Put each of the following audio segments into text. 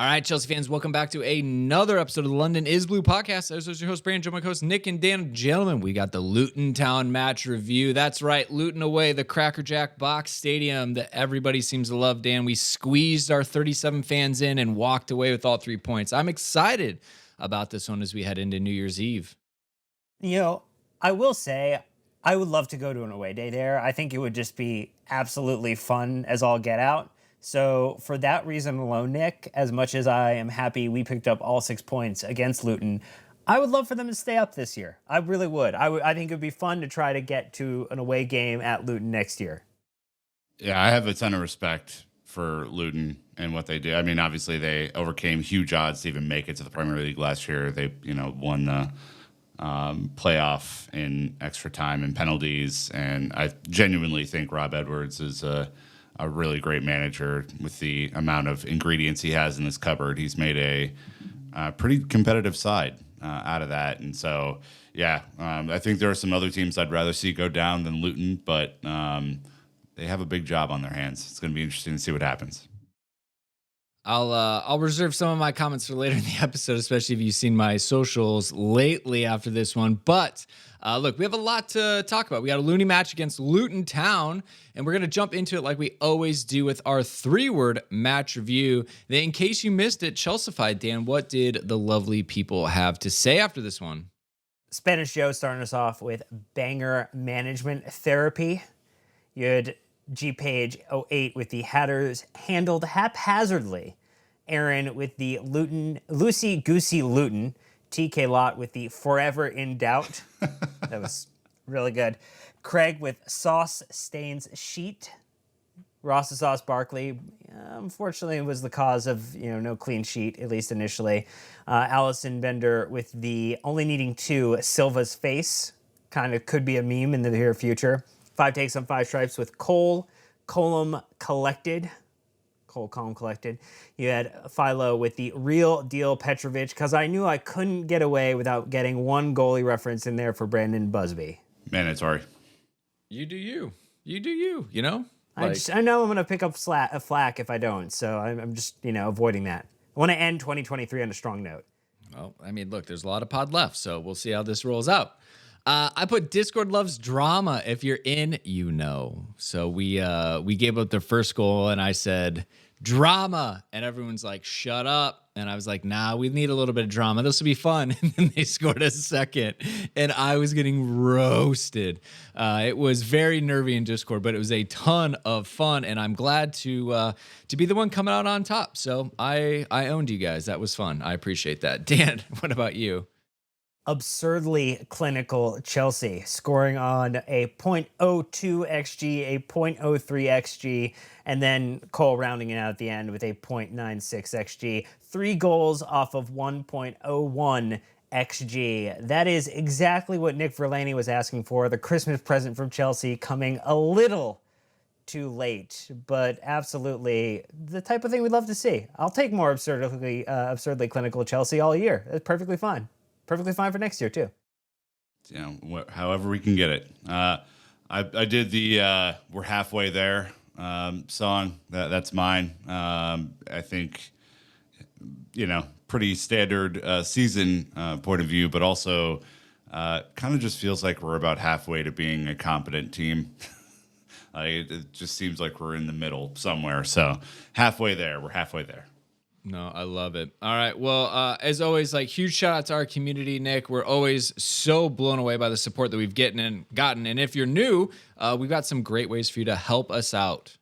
All right, Chelsea fans, welcome back to another episode of the London is Blue podcast. This is your host, Brandon, my co-host, Nick and Dan. Gentlemen, we got the Luton Town match review. That's right, Luton away, the Cracker Jack box stadium that everybody seems to love, Dan. We squeezed our 37 fans in and walked away with all 3 points. I'm excited about this one as we head into New Year's Eve. You know, I will say, I would love to go to an away day there. I think it would just be absolutely fun as all get out. So for that reason alone, Nick, as much as I am happy we picked up all 6 points against Luton, I would love for them to stay up this year. I really would. I think it would be fun to try to get to an away game at Luton next year. Yeah, I have a ton of respect for Luton and what they do. I mean, obviously they overcame huge odds to even make it to the Premier League last year. They, won the playoff in extra time and penalties, and I genuinely think Rob Edwards is a really great manager with the amount of ingredients he has in his cupboard. He's made a pretty competitive side out of that. And so, yeah, I think there are some other teams I'd rather see go down than Luton, but they have a big job on their hands. It's going to be interesting to see what happens. I'll reserve some of my comments for later in the episode, especially if you've seen my socials lately after this one. But look, we have a lot to talk about. We got a Looney match against Luton Town, and we're going to jump into it like we always do with our 3-word match review. Then, in case you missed it, Chelseafied, Dan, what did the lovely people have to say after this one? Spanish Joe starting us off with banger management therapy. You had G-Page 08 with the Hatters handled haphazardly. Aaron with the Lucy Goosey Luton. TK Lot with the Forever in Doubt. That was really good. Craig with Sauce Stains Sheet. Ross Sauce Barkley, unfortunately, was the cause of no clean sheet, at least initially. Allison Bender with the Only Needing 2 Silva's Face. Kind of could be a meme in the near future. 5 Takes on 5 Stripes with Column Collected. You had Philo with the Real Deal Petrovic, because I knew I couldn't get away without getting one goalie reference in there for Brandon Busby. Mandatory. You do you. You do you, you know? I know I'm going to pick up a flack if I don't, so I'm just, avoiding that. I want to end 2023 on a strong note. Well, I mean, look, there's a lot of pod left, so we'll see how this rolls out. I put Discord loves drama. If you're in, you know. So we gave up their first goal, and I said drama, and everyone's like, "Shut up!" And I was like, "Nah, we need a little bit of drama. This will be fun." And then they scored a second, and I was getting roasted. It was very nervy in Discord, but it was a ton of fun, and I'm glad to be the one coming out on top. So I owned you guys. That was fun. I appreciate that. Dan, what about you? Absurdly clinical Chelsea, scoring on a .02 XG, a .03 XG, and then Cole rounding it out at the end with a .96 XG. 3 goals off of 1.01 XG. That is exactly what Nick Verlaney was asking for. The Christmas present from Chelsea coming a little too late, but absolutely the type of thing we'd love to see. I'll take more absurdly clinical Chelsea all year. That's perfectly fine. Perfectly fine for next year, too. However we can get it. I did the We're Halfway There song. That's mine. I think, pretty standard season point of view, but also kind of just feels like we're about halfway to being a competent team. It just seems like we're in the middle somewhere. So halfway there. We're halfway there. No, I love it. All right. Well, as always, huge shout out to our community, Nick. We're always so blown away by the support that we've gotten. And if you're new, we've got some great ways for you to help us out.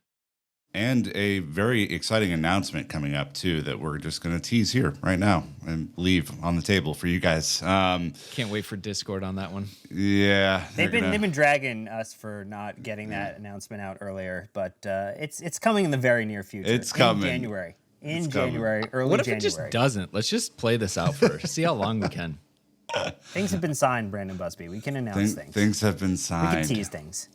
And a very exciting announcement coming up, too, that we're just going to tease here right now and leave on the table for you guys. Can't wait for Discord on that one. Yeah. They've been dragging us for not getting that announcement out earlier, but it's coming in the very near future. It's coming. In January. Early what January. What if it just doesn't? Let's just play this out first. See how long we can. Things have been signed, Brandon Busby. We can announce things. Things have been signed. We can tease things.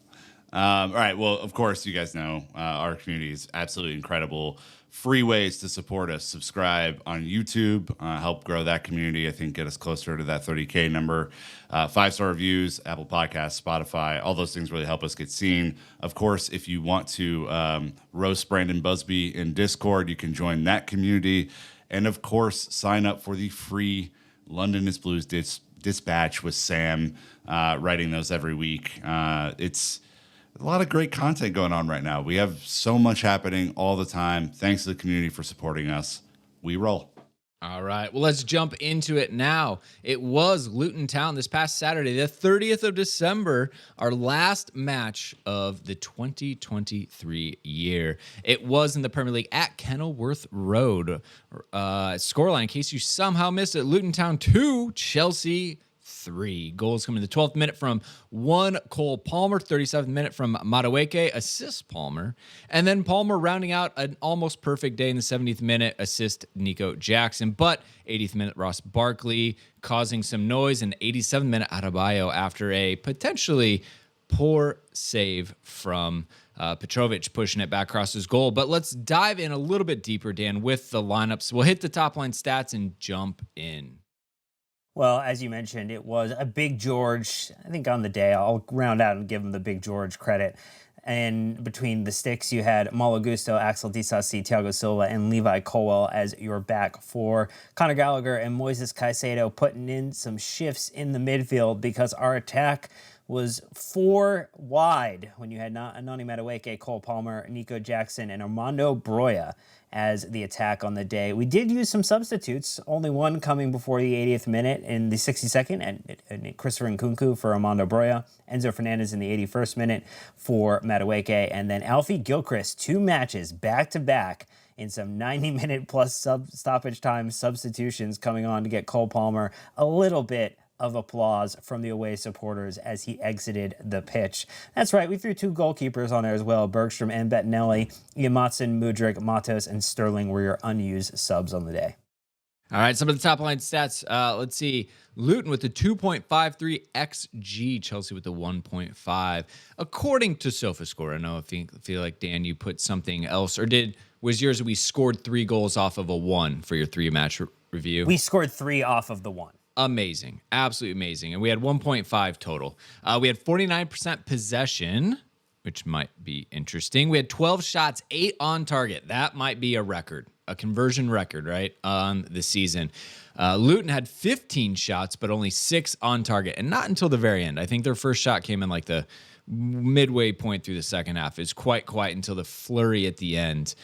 All right. Well, of course, you guys know our community is absolutely incredible. Free ways to support us. Subscribe on YouTube. Help grow that community. I think get us closer to that 30K number. 5-star reviews, Apple Podcasts, Spotify. All those things really help us get seen. Of course, if you want to roast Brandon Busby in Discord, you can join that community. And of course, sign up for the free London is Blues Dispatch with Sam, writing those every week. It's a lot of great content going on right now. We have so much happening all the time. Thanks to the community for supporting us. We roll. All right. Well, let's jump into it now. It was Luton Town this past Saturday, the 30th of December, our last match of the 2023 year. It was in the Premier League at Kenilworth Road. Scoreline, in case you somehow missed it, Luton Town 2, Chelsea 3. Goals coming in the 12th minute from one Cole Palmer, 37th minute from Madueke, assist Palmer, and then Palmer rounding out an almost perfect day in the 70th minute, assist Nico Jackson. But 80th minute, Ross Barkley causing some noise, and 87th minute, Adebayo after a potentially poor save from Petrovic pushing it back across his goal. But let's dive in a little bit deeper, Dan, with the lineups. We'll hit the top line stats and jump in. Well, as you mentioned, it was a Big George. I think on the day, I'll round out and give him the Big George credit. And between the sticks, you had Malo Gusto, Axel Disasi, Thiago Silva, and Levi Colwell as your back four. Conor Gallagher and Moises Caicedo putting in some shifts in the midfield because our attack was 4 wide when you had Anoni Madueke, Cole Palmer, Nico Jackson, and Armando Broya as the attack on the day. We did use some substitutes, only one coming before the 80th minute in the 62nd, and Christopher Nkunku for Armando Broya, Enzo Fernandez in the 81st minute for Madueke, and then Alfie Gilchrist, 2 matches back-to-back in some 90-minute plus stoppage time substitutions coming on to get Cole Palmer a little bit of applause from the away supporters as he exited the pitch. That's right, we threw 2 goalkeepers on there as well, Bergstrom and Bettinelli. Ian Matson, Mudryk, Matos, and Sterling were your unused subs on the day. All right, some of the top line stats. Let's see. Luton with the 2.53 XG, Chelsea with the 1.5. According to SofaScore, I know if you feel like, Dan, you put something else, or was yours we scored 3 goals off of a 1 for your 3-match review? We scored 3 off of the 1. Amazing. Absolutely amazing. And we had 1.5 total. We had 49% possession, which might be interesting. We had 12 shots, 8 on target. That might be a record, a conversion record, right, on the season. Luton had 15 shots, but only 6 on target, and not until the very end. I think their first shot came in like the midway point through the second half. Is quite quiet until the flurry at the end.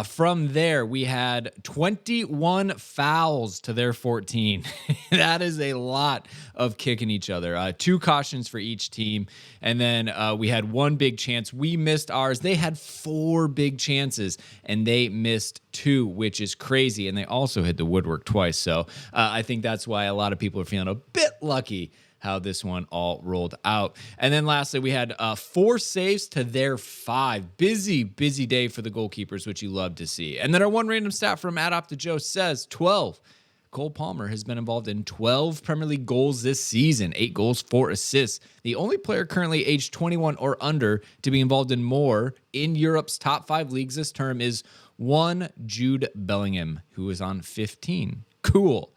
From there, we had 21 fouls to their 14. That is a lot of kicking each other. 2 cautions for each team. And then we had 1 big chance. We missed ours. They had 4 big chances, and they missed 2, which is crazy. And they also hit the woodwork twice. So I think that's why a lot of people are feeling a bit lucky how this one all rolled out. And then lastly, we had 4 saves to their 5. Busy day for the goalkeepers, which you love to see. And then our one random stat from Joe says 12. Cole Palmer has been involved in 12 Premier League goals this season, 8 goals, 4 assists. The only player currently aged 21 or under to be involved in more in Europe's top 5 leagues this term is one Jude Bellingham, who is on 15. Cool.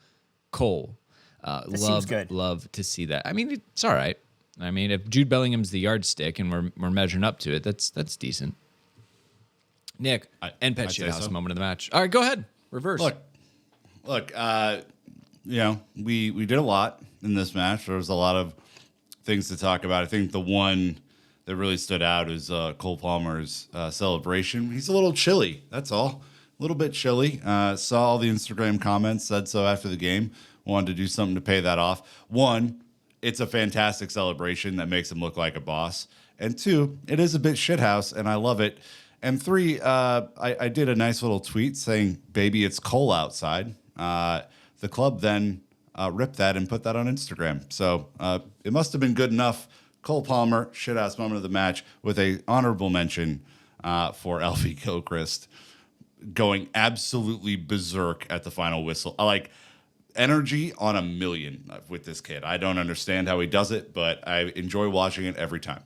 Cole. Love to see that. I mean, it's all right. I mean, if Jude Bellingham's the yardstick and we're measuring up to it, that's decent. Nick, and Pet Shithouse moment of the match. All right, go ahead. Reverse. Look. We did a lot in this match. There was a lot of things to talk about. I think the one that really stood out is Cole Palmer's celebration. He's a little chilly. That's all. A little bit chilly. Saw all the Instagram comments. Said so after the game. Wanted to do something to pay that off. 1, it's a fantastic celebration that makes him look like a boss. And 2, it is a bit shithouse, and I love it. And 3, I did a nice little tweet saying, "Baby, it's Cole outside." The club then ripped that and put that on Instagram. So it must have been good enough. Cole Palmer, shithouse moment of the match, with a honorable mention for Alfie Gilchrist going absolutely berserk at the final whistle. I like energy on a million with this kid. I don't understand how he does it, but I enjoy watching it every time.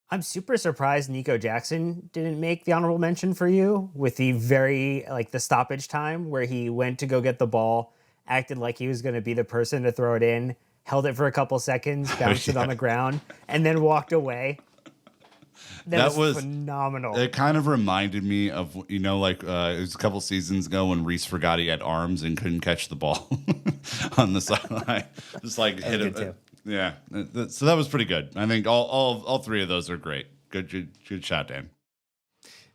I'm super surprised Nico Jackson didn't make the honorable mention for you with the the stoppage time where he went to go get the ball, acted like he was going to be the person to throw it in, held it for a couple seconds, bounced it on the ground, and then walked away. That was phenomenal. It kind of reminded me of, like it was a couple seasons ago when Reese forgot he had arms and couldn't catch the ball on the sideline. Just like hit it. Yeah. So that was pretty good. I think all three of those are great. Good shot, Dan.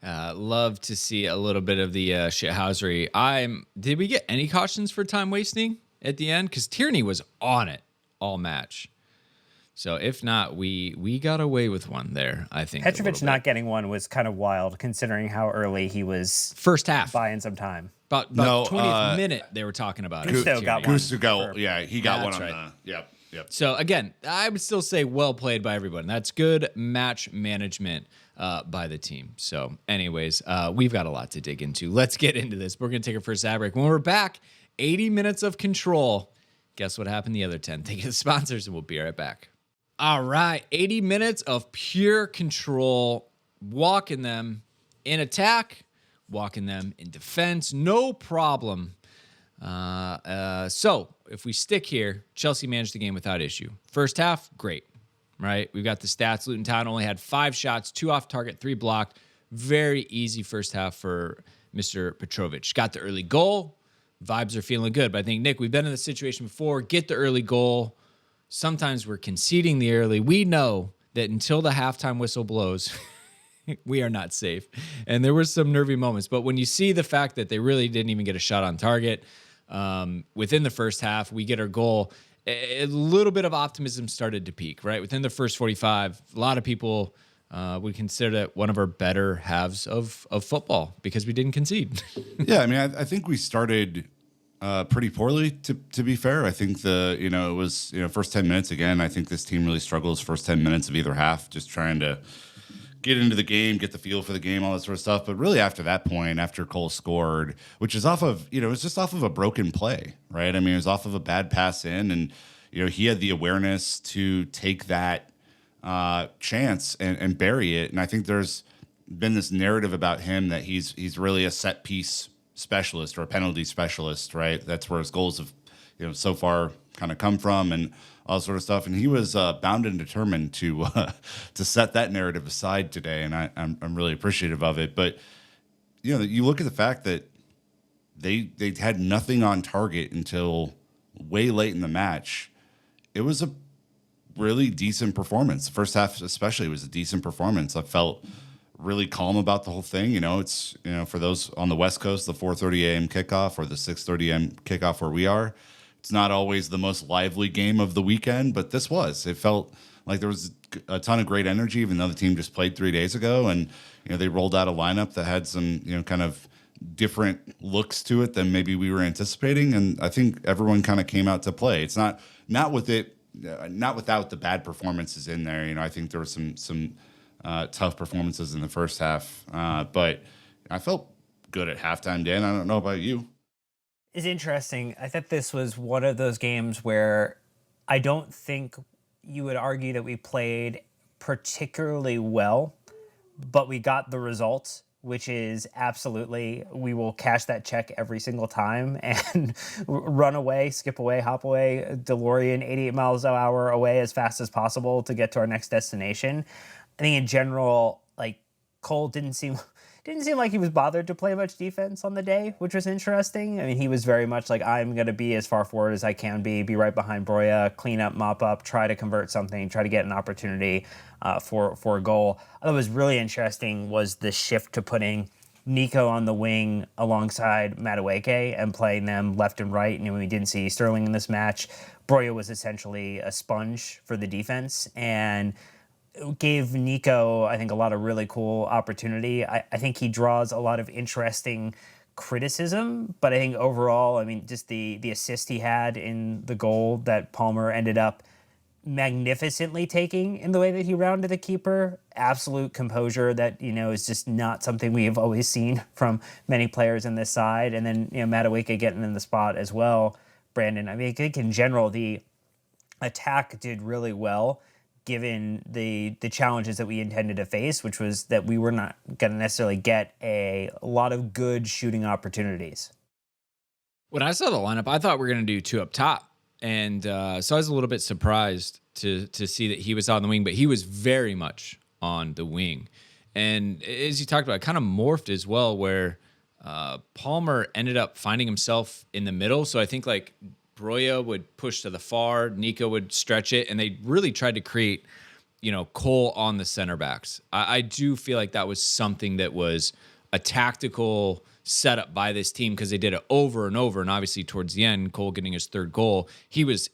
Love to see a little bit of the shithousery. Did we get any cautions for time wasting at the end? Because Tierney was on it all match. So if not, we got away with one there, I think. Petrovic not getting one was kind of wild, considering how early he was first half buying some time. About 20th minute they were talking about it. Gusto got one. He got one on right. Yep. So again, I would still say well played by everyone. That's good match management by the team. So anyways, we've got a lot to dig into. Let's get into this. We're going to take our first ad break. When we're back, 80 minutes of control. Guess what happened the other 10? Take the sponsors and we'll be right back. All right, 80 minutes of pure control, walking them in attack, walking them in defense, no problem. So if we stick here, Chelsea managed the game without issue. First half, great, right? We've got the stats. Luton Town only had 5 shots, 2 off target, 3 blocked. Very easy first half for Mr. Petrovic. Got the early goal. Vibes are feeling good. But I think, Nick, we've been in this situation before. Get the early goal. Sometimes we're conceding the early. We know that until the halftime whistle blows, we are not safe. And there were some nervy moments. But when you see the fact that they really didn't even get a shot on target within the first half, we get our goal. A little bit of optimism started to peak, right? Within the first 45, a lot of people would consider that one of our better halves of football because we didn't concede. Yeah, I mean, I think we started pretty poorly, to be fair. I think it was first 10 minutes again. I think this team really struggles first 10 minutes of either half, just trying to get into the game, get the feel for the game, all that sort of stuff. But really after that point, after Cole scored, which is off of, it was just off of a broken play, right? I mean, it was off of a bad pass in, and he had the awareness to take that chance and bury it. And I think there's been this narrative about him that he's really a set piece specialist or a penalty specialist, right? That's where his goals have, so far kind of come from and all sort of stuff. And he was bound and determined to set that narrative aside today. And I'm really appreciative of it. But, you look at the fact that they had nothing on target until way late in the match. It was a really decent performance. The first half especially was a decent performance. I felt really calm about the whole thing. It's, for those on the West Coast, the 4:30 a.m. kickoff or the 6:30 a.m. kickoff where we are, it's not always the most lively game of the weekend, but this was. It felt like there was a ton of great energy, even though the team just played 3 days ago. And, they rolled out a lineup that had some, kind of different looks to it than maybe we were anticipating. And I think everyone kind of came out to play. It's not without the bad performances in there. I think there were some tough performances in the first half, but I felt good at halftime, Dan. I don't know about you. It's interesting. I thought this was one of those games where I don't think you would argue that we played particularly well, but we got the results, which is absolutely, we will cash that check every single time and run away, skip away, hop away, DeLorean 88 miles an hour away as fast as possible to get to our next destination. I think in general, like, Cole didn't seem like he was bothered to play much defense on the day, which was interesting. I mean, he was very much like, I'm going to be as far forward as I can be right behind Broya, clean up, mop up, try to convert something, try to get an opportunity for a goal. I thought was really interesting was the shift to putting Nico on the wing alongside Madueke and playing them left and right. And we didn't see Sterling in this match. Broya was essentially a sponge for the defense and gave Nico, I think, a lot of really cool opportunity. I think he draws a lot of interesting criticism, but I think overall, I mean, just the assist he had in the goal that Palmer ended up magnificently taking in the way that he rounded the keeper, absolute composure that, is just not something we have always seen from many players in this side. And then, Madueke getting in the spot as well. Brandon, I mean, I think in general, the attack did really well, given the challenges that we intended to face, which was that we were not going to necessarily get a lot of good shooting opportunities. When I saw the lineup, I thought we were going to do 2 up top. And so I was a little bit surprised to see that he was on the wing, but he was very much on the wing. And as you talked about, it kind of morphed as well, where Palmer ended up finding himself in the middle. So I think like Broya would push to the far, Nico would stretch it, and they really tried to create, Cole on the center backs. I do feel like that was something that was a tactical setup by this team because they did it over and over. And obviously towards the end, Cole getting his third goal, he was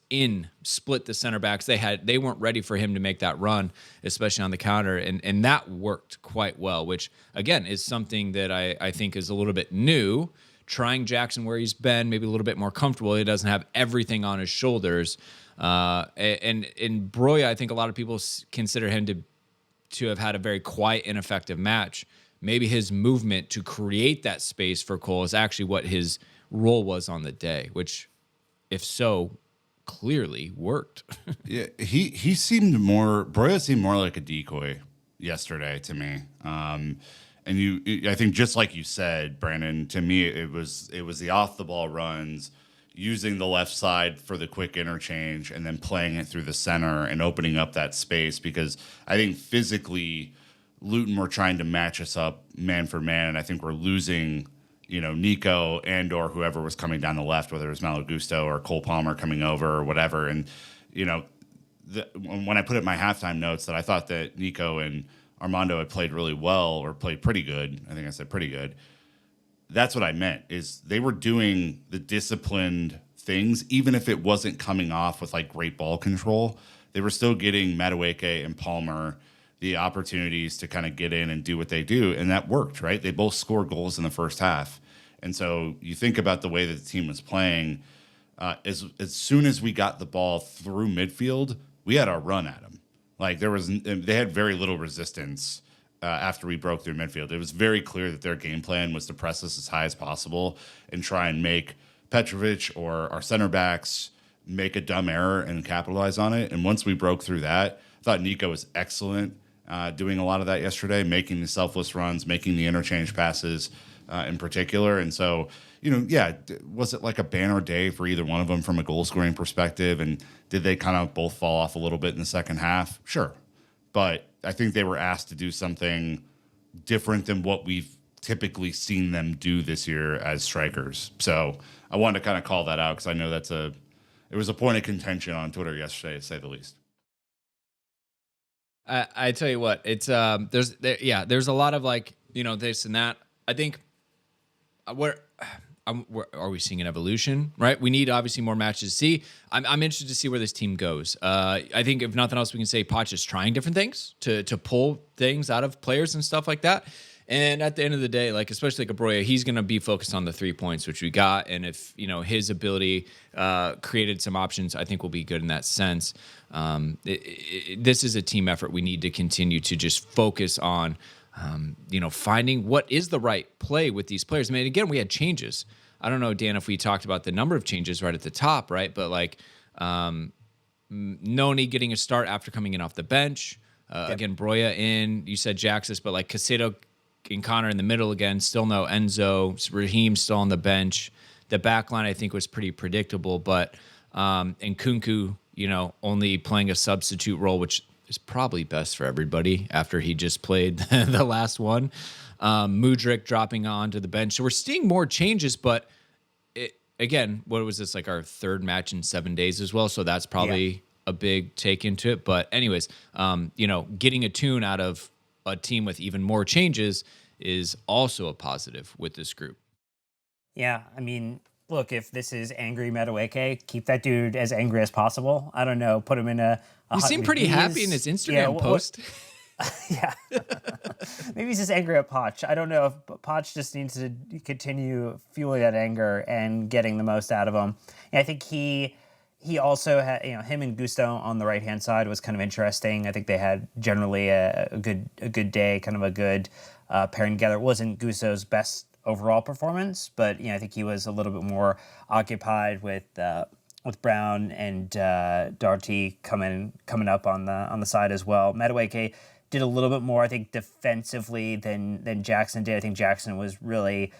split the center backs. They weren't ready for him to make that run, especially on the counter. And that worked quite well, which again is something that I think is a little bit new. Trying Jackson where he's been, maybe a little bit more comfortable. He doesn't have everything on his shoulders. And in Broya, I think a lot of people consider him to have had a very quiet and effective match. Maybe his movement to create that space for Cole is actually what his role was on the day, which, if so, clearly worked. Yeah, Broya seemed more like a decoy yesterday to me. And I think just like you said, Brandon, to me it was the off the ball runs, using the left side for the quick interchange, and then playing it through the center and opening up that space, because I think physically Luton were trying to match us up man for man, and I think we're losing, Nico and or whoever was coming down the left, whether it was Malo Gusto or Cole Palmer coming over or whatever. And when I put it in my halftime notes that I thought that Nico and Armando had played really well, or played pretty good, I think I said pretty good. That's what I meant, is they were doing the disciplined things, even if it wasn't coming off with like great ball control. They were still getting Madueke and Palmer the opportunities to kind of get in and do what they do, and that worked, right? They both scored goals in the first half. And so you think about the way that the team was playing, as soon as we got the ball through midfield, we had our run at them. Like they had very little resistance after we broke through midfield. It was very clear that their game plan was to press us as high as possible and try and make Petrovic or our center backs make a dumb error and capitalize on it. And once we broke through that, I thought Nico was excellent doing a lot of that yesterday, making the selfless runs, making the interchange passes in particular. And so, was it like a banner day for either one of them from a goal scoring perspective? And did they kind of both fall off a little bit in the second half? Sure. But I think they were asked to do something different than what we've typically seen them do this year as strikers. So I wanted to kind of call that out, because I know it was a point of contention on Twitter yesterday, to say the least. I tell you what, it's there's a lot of like, this and that. I think are we seeing an evolution, right? We need obviously more matches to see. I'm interested to see where this team goes. I think if nothing else, we can say Poch is trying different things to pull things out of players and stuff like that. And at the end of the day, like especially like Broya, he's going to be focused on the 3 points, which we got. And if, his ability created some options, I think will be good in that sense. This is a team effort. We need to continue to just focus on, finding what is the right play with these players. I mean, again, we had changes. I don't know, Dan, if we talked about the number of changes right at the top, right? But like Noni getting a start after coming in off the bench. Again, Broya in. You said Jaxis, but like Caicedo and Connor in the middle again, still no Enzo. Raheem still on the bench. The back line, I think, was pretty predictable, but and Kunku, only playing a substitute role, which is probably best for everybody after he just played the last one. Mudryk dropping onto the bench. So we're seeing more changes, but again, what was this, like our third match in 7 days as well? So that's probably a big take into it. But anyways, getting a tune out of a team with even more changes is also a positive with this group. Yeah, I mean, look, if this is angry Madueke, keep that dude as angry as possible. I don't know, put him in a he seemed pretty happy in his Instagram post. Yeah. Maybe he's just angry at Poch. I don't know if Poch just needs to continue fueling that anger and getting the most out of him. And I think he also had, him and Gusto on the right-hand side was kind of interesting. I think they had generally a good day, kind of a good pairing together. It wasn't Gusto's best overall performance, but I think he was a little bit more occupied with Brown and Doherty coming up on the side as well. Madueke did a little bit more, I think, defensively than Jackson did. I think Jackson was really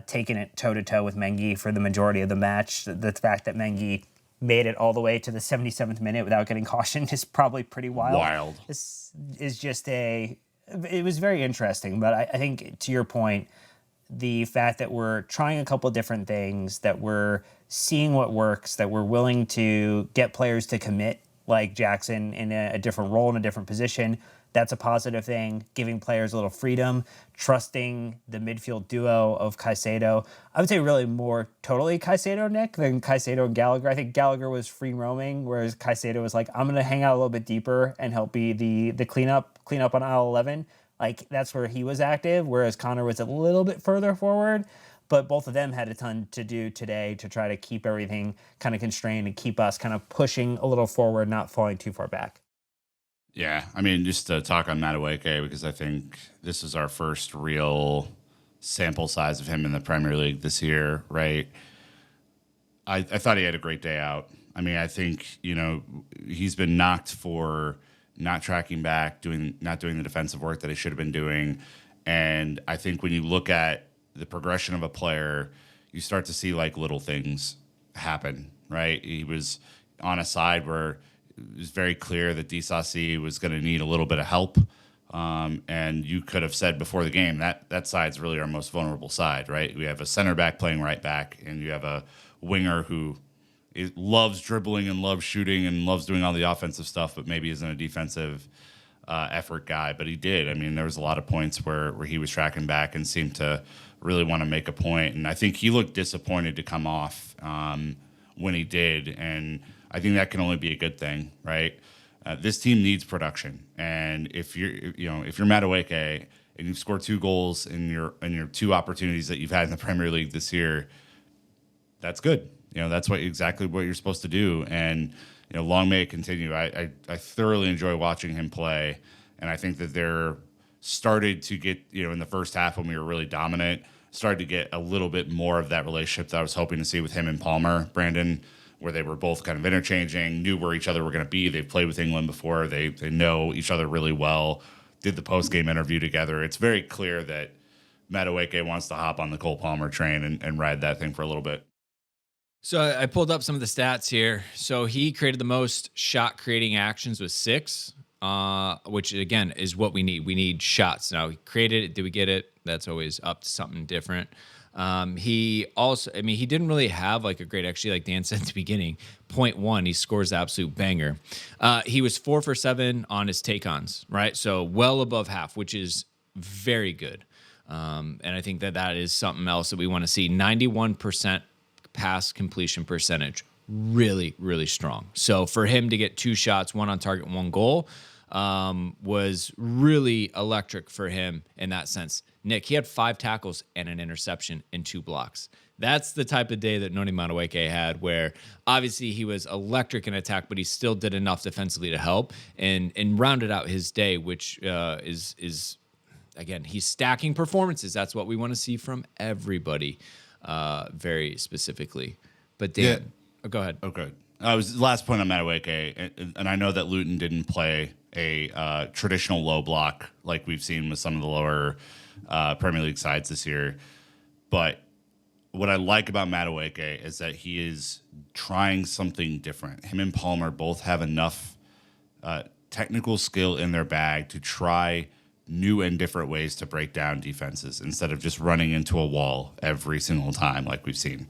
taking it toe-to-toe with Mengi for the majority of the match. The fact that Mengi made it all the way to the 77th minute without getting cautioned is probably pretty wild. This is just it was very interesting, but I think to your point, the fact that we're trying a couple different things, that we're seeing what works, that we're willing to get players to commit like Jackson in a different role, in a different position, that's a positive thing. Giving players a little freedom, trusting the midfield duo of Caicedo. I would say really more totally Caicedo, Nick, than Caicedo and Gallagher. I think Gallagher was free roaming, whereas Caicedo was like, I'm going to hang out a little bit deeper and help be the cleanup on aisle 11. Like, that's where he was active, whereas Connor was a little bit further forward. But both of them had a ton to do today to try to keep everything kind of constrained and keep us kind of pushing a little forward, not falling too far back. Yeah, I mean, just to talk on Madueke, because I think this is our first real sample size of him in the Premier League this year, right? I thought he had a great day out. I mean, I think, he's been knocked for not tracking back, not doing the defensive work that he should have been doing. And I think when you look at the progression of a player, you start to see like little things happen, right? He was on a side where it was very clear that Disasi was going to need a little bit of help. And you could have said before the game that side's really our most vulnerable side, right? We have a center back playing right back, and you have a winger who loves dribbling and loves shooting and loves doing all the offensive stuff, but maybe isn't a defensive effort guy. But he did. I mean, there was a lot of points where he was tracking back and seemed to really want to make a point. And I think he looked disappointed to come off when he did. And I think that can only be a good thing, right? This team needs production, and if you're Madueke and you've scored 2 goals in your 2 opportunities that you've had in the Premier League this year, that's good. That's exactly what you're supposed to do, and long may it continue. I thoroughly enjoy watching him play, and I think that they're started to get in the first half when we were really dominant, started to get a little bit more of that relationship that I was hoping to see with him and Palmer, Brandon, where they were both kind of interchanging, knew where each other were going to be. They've played with England before. They know each other really well, did the post-game interview together. It's very clear that Madueke wants to hop on the Cole Palmer train and ride that thing for a little bit. So I pulled up some of the stats here. So he created the most shot-creating actions with 6, which, again, is what we need. We need shots. Now, he created it. Did we get it? That's always up to something different. He also, he didn't really have like a great, actually, like Dan said at the beginning, 0.1, he scores the absolute banger. He was 4 for 7 on his take-ons, right? So well above half, which is very good. And I think that is something else that we want to see. 91% pass completion percentage, really, really strong. So for him to get 2 shots, 1 on target, 1 goal, was really electric for him in that sense. Nick, he had 5 tackles and an interception and 2 blocks. That's the type of day that Noni Madueke had, where obviously he was electric in attack, but he still did enough defensively to help and rounded out his day, which is again, he's stacking performances. That's what we want to see from everybody, very specifically. But Dan, go ahead. Okay. Was the last point on Madueke, and I know that Luton didn't play a traditional low block like we've seen with some of the lower Premier League sides this year. But what I like about Madueke is that he is trying something different. Him and Palmer both have enough technical skill in their bag to try new and different ways to break down defenses instead of just running into a wall every single time like we've seen.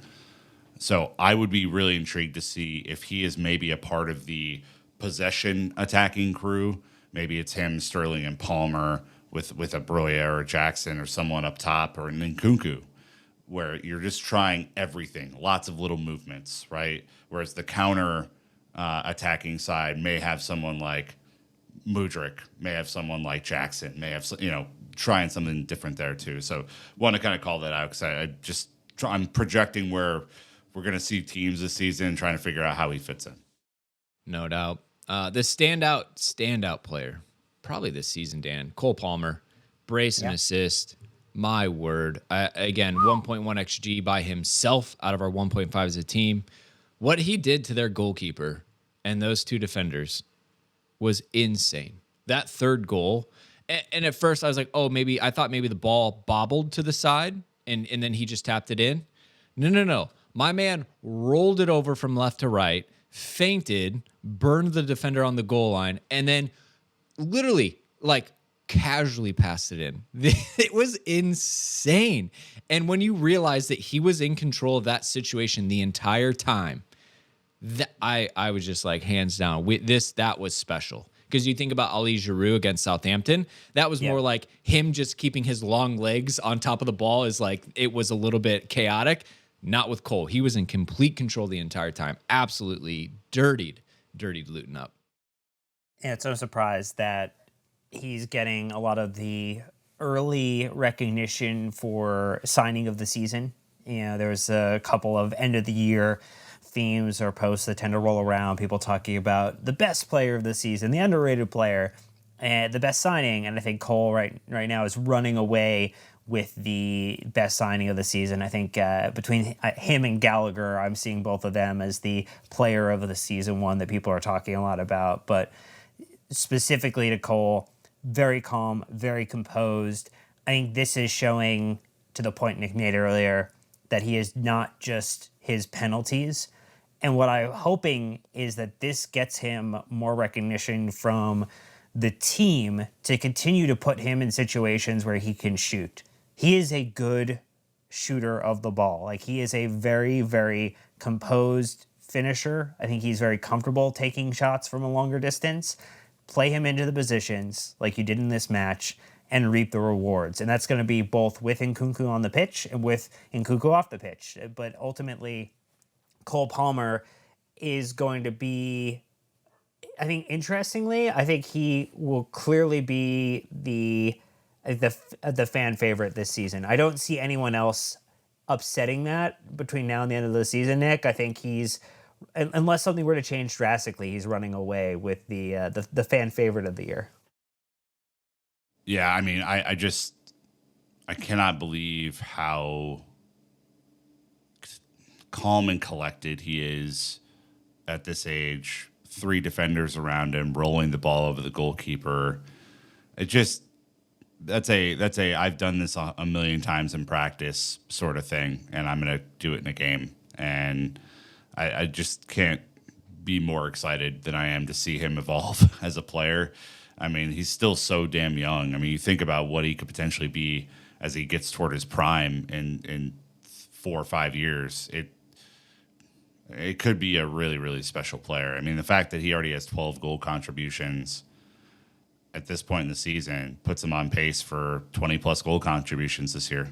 So I would be really intrigued to see if he is maybe a part of the possession attacking crew. Maybe it's him, Sterling, and Palmer with a Broya or a Jackson or someone up top or an Nkunku, where you're just trying everything, lots of little movements, right? Whereas the counter attacking side may have someone like Mudryk, may have someone like Jackson, may have, trying something different there too. So want to kind of call that out because I'm projecting where we're going to see teams this season, trying to figure out how he fits in. No doubt. The standout player, probably this season, Dan, Cole Palmer, brace and assist. My word. Again, 1.1 XG by himself out of our 1.5 as a team. What he did to their goalkeeper and those 2 defenders was insane. That 3rd goal, and at first I was like, I thought maybe the ball bobbled to the side and then he just tapped it in. No. My man rolled it over from left to right, fainted, burned the defender on the goal line, and then literally like casually passed it in. It was insane. And when you realize that he was in control of that situation the entire time, that I was just like, hands down, that was special. Because you think about Ali Giroud against Southampton, that was more like him just keeping his long legs on top of the ball is like, it was a little bit chaotic. Not with Cole. He was in complete control the entire time. Absolutely dirtied Luton up. And it's no surprise that he's getting a lot of the early recognition for signing of the season. You know, there's a couple of end of the year themes or posts that tend to roll around, people talking about the best player of the season, the underrated player, and the best signing. And I think Cole right now is running away with the best signing of the season. I think between him and Gallagher, I'm seeing both of them as the player of the season one that people are talking a lot about. But specifically to Cole, very calm, very composed. I think this is showing, to the point Nick made earlier, that he is not just his penalties. And what I'm hoping is that this gets him more recognition from the team to continue to put him in situations where he can shoot. He is a good shooter of the ball. Like, he is a very, very composed finisher. I think he's very comfortable taking shots from a longer distance. Play him into the positions like you did in this match and reap the rewards. And that's going to be both with Nkunku on the pitch and with Nkunku off the pitch. But ultimately, Cole Palmer is going to be, I think, interestingly, I think he will clearly be the fan favorite this season. I don't see anyone else upsetting that between now and the end of the season, Nick. I think he's, unless something were to change drastically, he's running away with the fan favorite of the year. Yeah, I mean, I cannot believe how calm and collected he is at this age. 3 defenders around him, rolling the ball over the goalkeeper. That's a I've done this a million times in practice sort of thing, and I'm gonna do it in a game. And I just can't be more excited than I am to see him evolve as a player. I mean, he's still so damn young. I mean, you think about what he could potentially be as he gets toward his prime in 4 or 5 years. It could be a really, really special player. I mean, the fact that he already has 12 goal contributions at this point in the season puts him on pace for 20-plus goal contributions this year.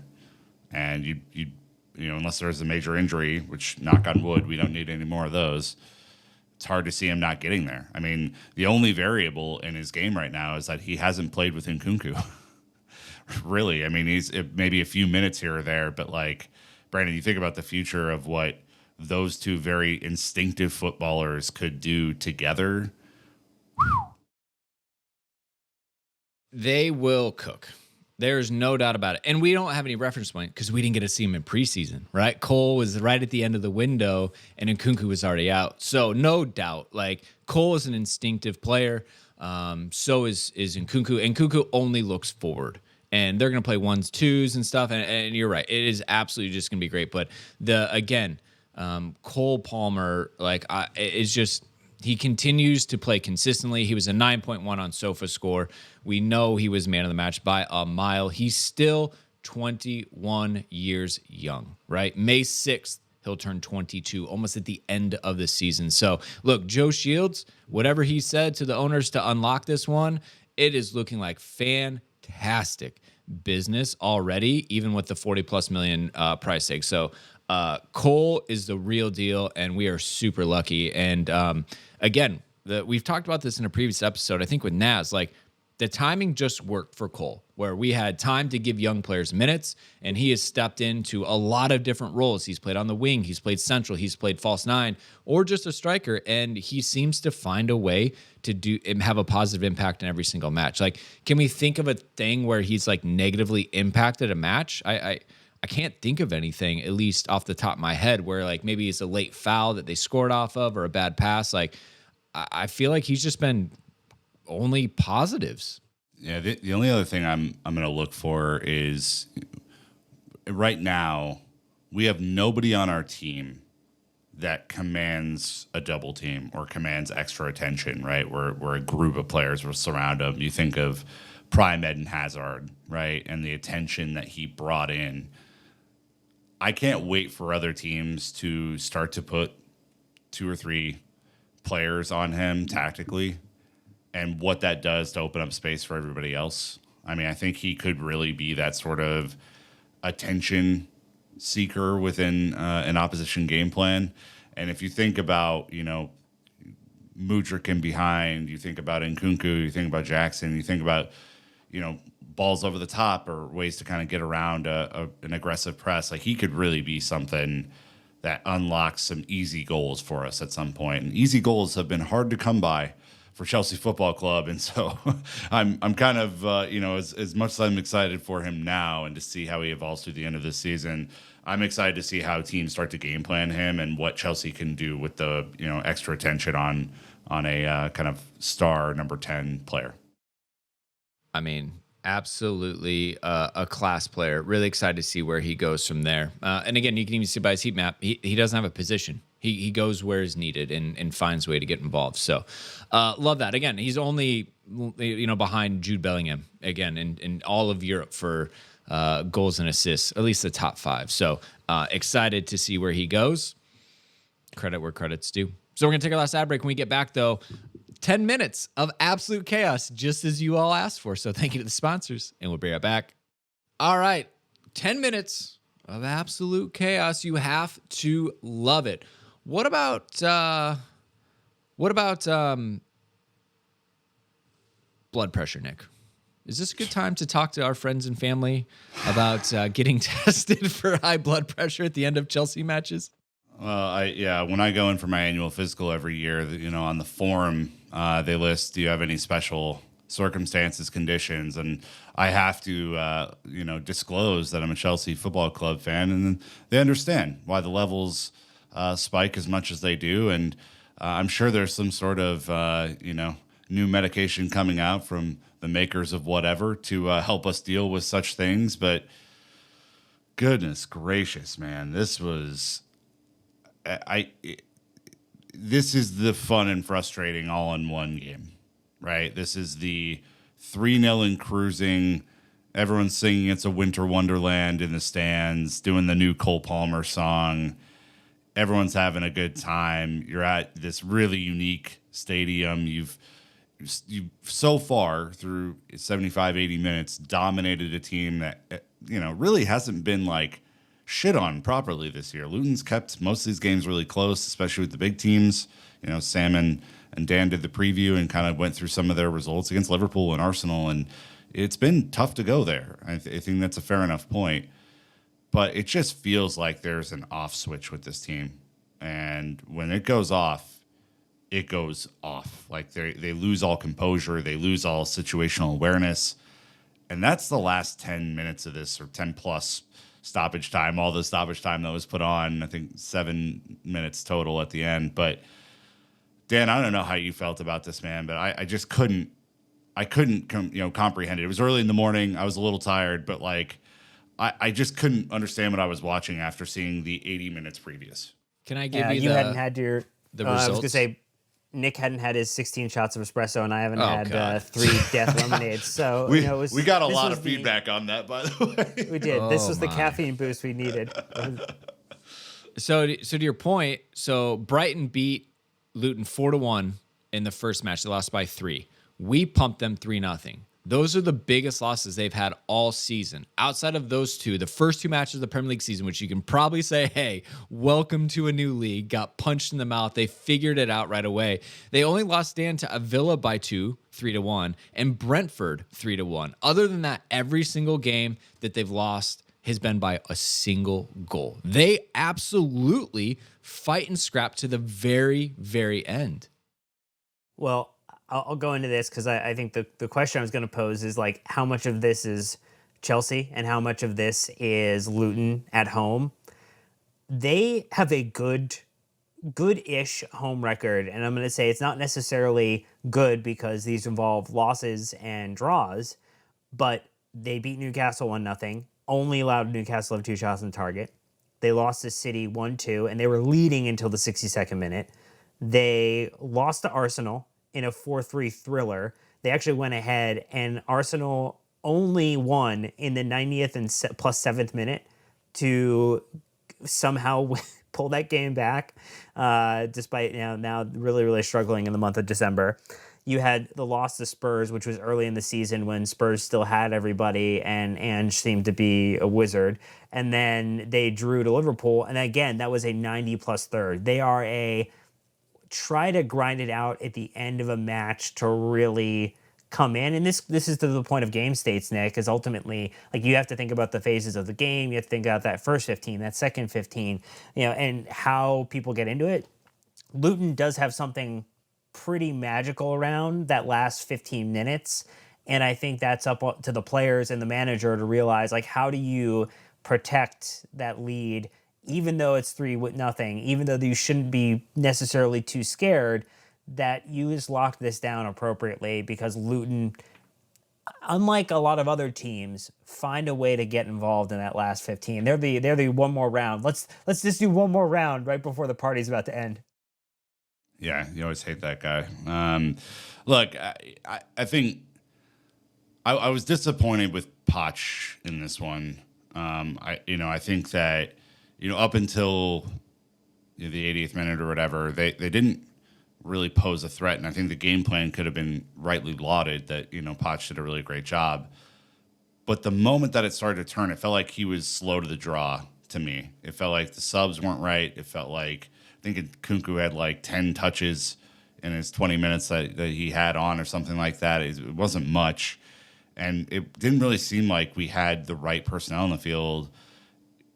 And you know, unless there's a major injury, which, knock on wood, we don't need any more of those, it's hard to see him not getting there. I mean, the only variable in his game right now is that he hasn't played with Nkunku. Really, I mean, he's maybe a few minutes here or there, but like, Brandon, you think about the future of what those two very instinctive footballers could do together. They will cook. There's no doubt about it. And we don't have any reference point because we didn't get to see him in preseason, right? Cole was right at the end of the window and Nkunku was already out. So no doubt, like, Cole is an instinctive player. So is Nkunku. Nkunku only looks forward. And they're going to play 1s, 2s and stuff. And you're right. It is absolutely just going to be great. But Cole Palmer, it's just, he continues to play consistently. He was a 9.1 on SofaScore. We know he was man of the match by a mile. He's still 21 years young, right? May 6th, he'll turn 22, almost at the end of the season. So, look, Joe Shields, whatever he said to the owners to unlock this one, it is looking like fantastic business already, even with the 40+ million price tag. So, Cole is the real deal, and we are super lucky. And again, we've talked about this in a previous episode, I think with Naz, like, the timing just worked for Cole, where we had time to give young players minutes, and he has stepped into a lot of different roles. He's played on the wing, he's played central, he's played false 9, or just a striker, and he seems to find a way to do and have a positive impact in every single match. Like, can we think of a thing where he's like negatively impacted a match? I can't think of anything, at least off the top of my head, where like maybe it's a late foul that they scored off of or a bad pass. Like, I feel like he's just been only positives. Yeah, the only other thing I'm going to look for is, right now we have nobody on our team that commands a double team or commands extra attention, right? Where a group of players will surround him. You think of prime Eden Hazard, right? And the attention that he brought in. I can't wait for other teams to start to put 2 or 3 players on him tactically and what that does to open up space for everybody else. I mean, I think he could really be that sort of attention seeker within an opposition game plan. And if you think about, Mudryk in behind, you think about Nkunku, you think about Jackson, you think about, balls over the top or ways to kind of get around an aggressive press, like he could really be something that unlocks some easy goals for us at some point. And easy goals have been hard to come by for Chelsea Football Club. And so I'm kind of, as much as I'm excited for him now and to see how he evolves through the end of this season, I'm excited to see how teams start to game plan him and what Chelsea can do with the, extra attention on a kind of star number 10 player. I mean, absolutely a class player. Really excited to see where he goes from there. And again, you can even see by his heat map, he doesn't have a position. He goes where is needed and finds a way to get involved. So love that. Again, he's only behind Jude Bellingham again in all of Europe for goals and assists, at least the top 5. So excited to see where he goes. Credit where credit's due. So we're going to take our last ad break. When we get back, though, 10 minutes of absolute chaos, just as you all asked for. So thank you to the sponsors, and we'll be right back. All right, 10 minutes of absolute chaos. You have to love it. What about blood pressure, Nick? Is this a good time to talk to our friends and family about getting tested for high blood pressure at the end of Chelsea matches? Well, when I go in for my annual physical every year, on the form, they list, do you have any special circumstances, conditions? And I have to, disclose that I'm a Chelsea Football Club fan, and they understand why the levels spike as much as they do. And I'm sure there's some sort of, new medication coming out from the makers of whatever to help us deal with such things. But goodness gracious, man, this was... this is the fun and frustrating all in one game, right? This is the 3-0 and cruising. Everyone's singing It's a Winter Wonderland in the stands, doing the new Cole Palmer song. Everyone's having a good time. You're at this really unique stadium. You've so far through 75, 80 minutes dominated a team that, really hasn't been like shit on properly this year. Luton's kept most of these games really close, especially with the big teams. Sam and Dan did the preview and kind of went through some of their results against Liverpool and Arsenal, and it's been tough to go there. I think that's a fair enough point. But it just feels like there's an off switch with this team. And when it goes off, it goes off. Like they lose all composure. They lose all situational awareness. And that's the last 10 minutes of this, or 10 plus stoppage time, all the stoppage time that was put on, I think 7 minutes total at the end. But Dan, I don't know how you felt about this, man, but I just couldn't comprehend it. It was early in the morning. I was a little tired, but I just couldn't understand what I was watching after seeing the 80 minutes previous. Can I give you hadn't had your the results? I was gonna say Nick hadn't had his 16 shots of espresso, and I haven't had 3 death lemonades. So we got a lot of feedback on that, by the way. We did. This was the caffeine boost we needed. So to your point, so Brighton beat Luton 4-1 in the first match. They lost by 3. We pumped them 3-0. Those are the biggest losses they've had all season. Outside of those two, the first 2 matches of the Premier League season, which you can probably say, hey, welcome to a new league, got punched in the mouth. They figured it out right away. They only lost, Dan, to Villa by 2, 3-1, and Brentford 3-1. Other than that, every single game that they've lost has been by a single goal. They absolutely fight and scrap to the very, very end. Well, I'll go into this because I think the question I was going to pose is how much of this is Chelsea and how much of this is Luton at home. They have a good-ish home record, and I'm going to say it's not necessarily good because these involve losses and draws, but they beat Newcastle 1-0, only allowed Newcastle to have 2 shots on target. They lost to City 1-2, and they were leading until the 62nd minute. They lost to Arsenal in a 4-3 thriller. They actually went ahead, and Arsenal only won in the 90th and plus 7th minute to somehow pull that game back, despite now really, really struggling in the month of December. You had the loss to Spurs, which was early in the season when Spurs still had everybody and Ange seemed to be a wizard. And then they drew to Liverpool. And again, that was a 90-plus third. They are a try to grind it out at the end of a match to really come in. And this is to the point of game states, Nick, because ultimately, like, you have to think about the phases of the game. You have to think about that first 15, that second 15, and how people get into it. Luton does have something pretty magical around that last 15 minutes. And I think that's up to the players and the manager to realize, like, how do you protect that lead, even though it's 3-0, even though you shouldn't be necessarily too scared, that you just locked this down appropriately, because Luton, unlike a lot of other teams, find a way to get involved in that last 15. They're the one more round. Let's just do one more round right before the party's about to end. Yeah, you always hate that guy. Look, I think I was disappointed with Poch in this one. I think that up until the 80th minute or whatever, they didn't really pose a threat, and I think the game plan could have been rightly lauded. That Poch did a really great job, but the moment that it started to turn, it felt like he was slow to the draw. To me, it felt like the subs weren't right. It felt like, I think Kunku had like 10 touches in his 20 minutes that he had on, or something like that. It wasn't much. And it didn't really seem like we had the right personnel in the field.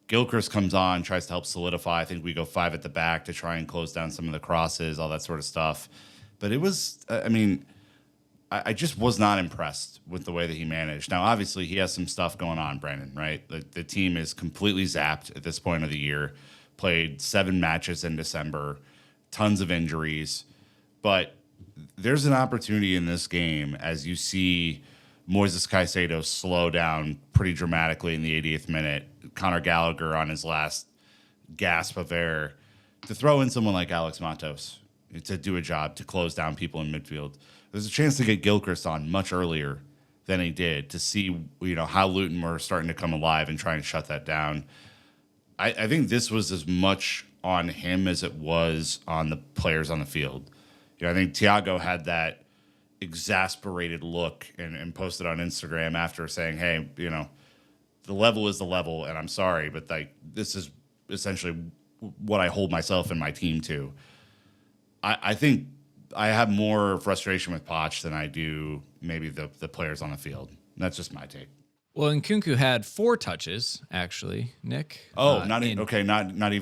Gilchrist comes on, tries to help solidify. I think we go 5 at the back to try and close down some of the crosses, all that sort of stuff. But it was, I just was not impressed with the way that he managed. Now, obviously, he has some stuff going on, Brandon, right? The team is completely zapped at this point of the year. Played 7 matches in December, tons of injuries. But there's an opportunity in this game, as you see Moises Caicedo slow down pretty dramatically in the 80th minute, Conor Gallagher on his last gasp of air, to throw in someone like Alex Matos to do a job, to close down people in midfield. There's a chance to get Gilchrist on much earlier than he did, to see how Luton were starting to come alive and try and shut that down. I think this was as much on him as it was on the players on the field. I think Thiago had that exasperated look and posted on Instagram after saying, hey, the level is the level, and I'm sorry, but like, this is essentially what I hold myself and my team to. I think I have more frustration with Poch than I do maybe the players on the field. That's just my take. Well, and Kunku had 4 touches, actually, Nick. Oh, not even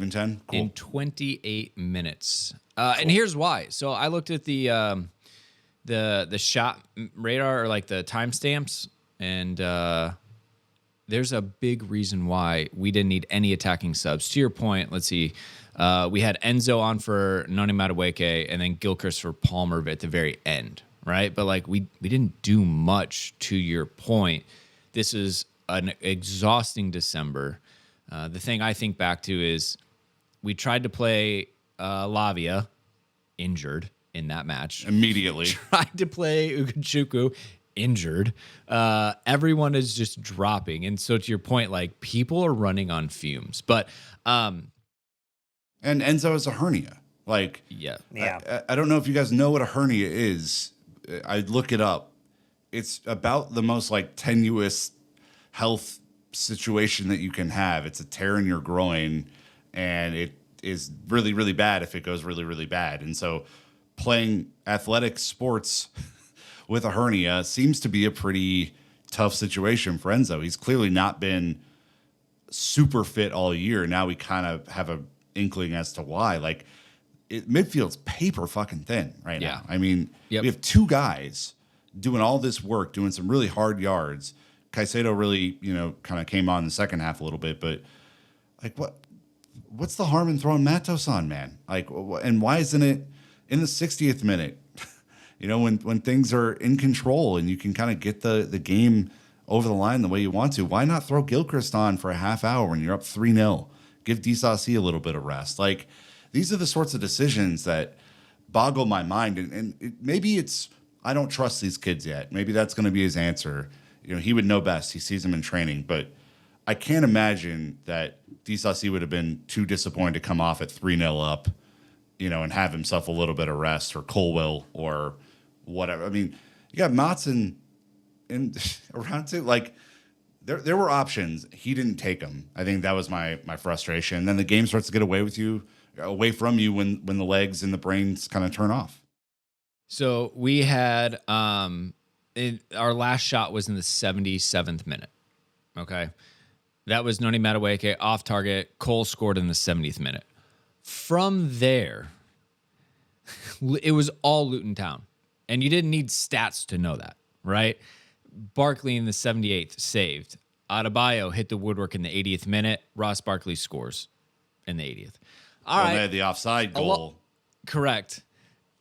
10? Cool. In 28 minutes. Cool. And here's why. So I looked at the shot radar, or like the timestamps, and there's a big reason why we didn't need any attacking subs. To your point, let's see. We had Enzo on for Noni Madueke, and then Gilchrist for Palmer at the very end, right? But like, we didn't do much, to your point. This is an exhausting December. The thing I think back to is we tried to play Lavia, injured in that match. Immediately. Tried to play Ugochukwu, injured. Everyone is just dropping. And so, to your point, like, people are running on fumes. But and Enzo has a hernia. Like, yeah. I don't know if you guys know what a hernia is. I'd look it up. It's about the most like tenuous health situation that you can have. It's a tear in your groin, and it is really, really bad if it goes really, really bad. And so playing athletic sports with a hernia seems to be a pretty tough situation for Enzo. He's clearly not been super fit all year. Now we kind of have a inkling as to why. Like, midfield's paper fucking thin right now. I mean, we have 2 guys doing all this work, doing some really hard yards. Caicedo really, kind of came on in the second half a little bit, but like, what's the harm in throwing Matos on, man? Like, and why isn't it in the 60th minute? When things are in control and you can kind of get the game over the line the way you want to. Why not throw Gilchrist on for a half hour when you're up 3-0? Give DSaucy a little bit of rest. Like, these are the sorts of decisions that boggle my mind. And maybe it's, I don't trust these kids yet. Maybe that's going to be his answer. He would know best. He sees them in training. But I can't imagine that DSaucy would have been too disappointed to come off at 3-0 up, and have himself a little bit of rest, or Colwell or whatever. I mean, you got Motson in around two. Like, there were options. He didn't take them. I think that was my frustration. And then the game starts to get away from you when the legs and the brains kind of turn off. So we had our last shot was in the 77th minute. Okay. That was Noni Madueke off target. Cole scored in the 70th minute. From there, it was all Luton Town. And you didn't need stats to know that, right? Barkley in the 78th saved. Adebayo hit the woodwork in the 80th minute. Ross Barkley scores in the 80th. All right. They had the offside goal. Correct.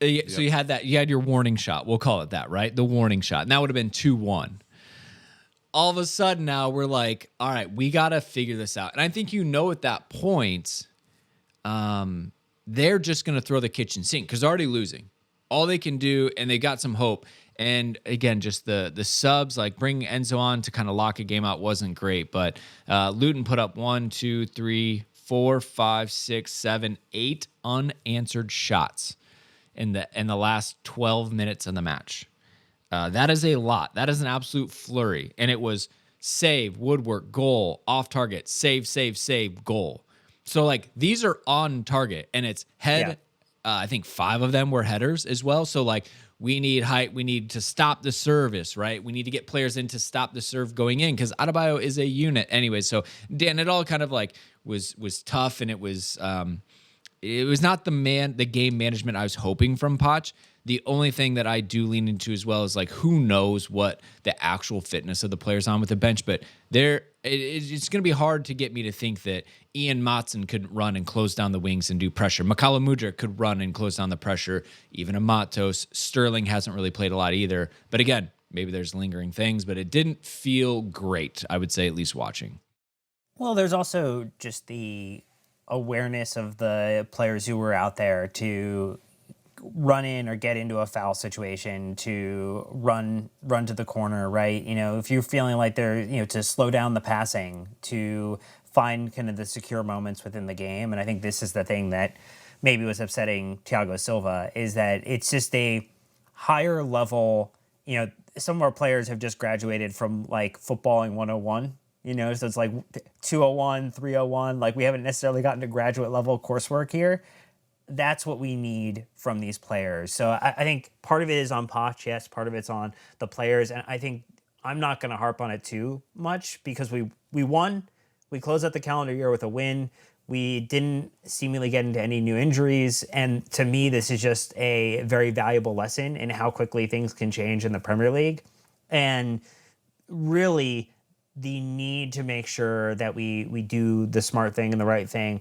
So you had that. You had your warning shot. We'll call it that, right? The warning shot. And that would have been 2-1. All of a sudden now we're like, all right, we got to figure this out. And I think at that point, they're just going to throw the kitchen sink because they're already losing. All they can do, and they got some hope. And again, just the subs, like bringing Enzo on to kind of lock a game out wasn't great. But Luton put up 1, 2, 3, 4, 5, 6, 7, 8 unanswered shots in the last 12 minutes of the match. That is a lot. That is an absolute flurry. And it was save, woodwork, goal, off target, save, goal. So like these are on target, and it's head. Yeah. I think 5 of them were headers as well. So like we need height. We need to stop the service, right? We need to get players in to stop the serve going in because Adebayo is a unit anyway. So Dan, it all kind of like was tough, and it was not the game management I was hoping from Poch. The only thing that I do lean into as well is like, who knows what the actual fitness of the players on with the bench, but it's going to be hard to get me to think that Ian Motson could run and close down the wings and do pressure. Makala Mudryk could run and close down the pressure. Even a Matos. Sterling hasn't really played a lot either. But again, maybe there's lingering things, but it didn't feel great, I would say, at least watching. Well, there's also just the awareness of the players who were out there to run in or get into a foul situation, to run to the corner, right? If you're feeling like they're, to slow down the passing, to find kind of the secure moments within the game. And I think this is the thing that maybe was upsetting Thiago Silva, is that it's just a higher level, some of our players have just graduated from like footballing 101, so it's like 201, 301, like we haven't necessarily gotten to graduate level coursework here. That's what we need from these players. So I think part of it is on Poch, yes, part of it's on the players. And I think I'm not going to harp on it too much because we won. We closed out the calendar year with a win. We didn't seemingly get into any new injuries. And to me, this is just a very valuable lesson in how quickly things can change in the Premier League. And really the need to make sure that we do the smart thing and the right thing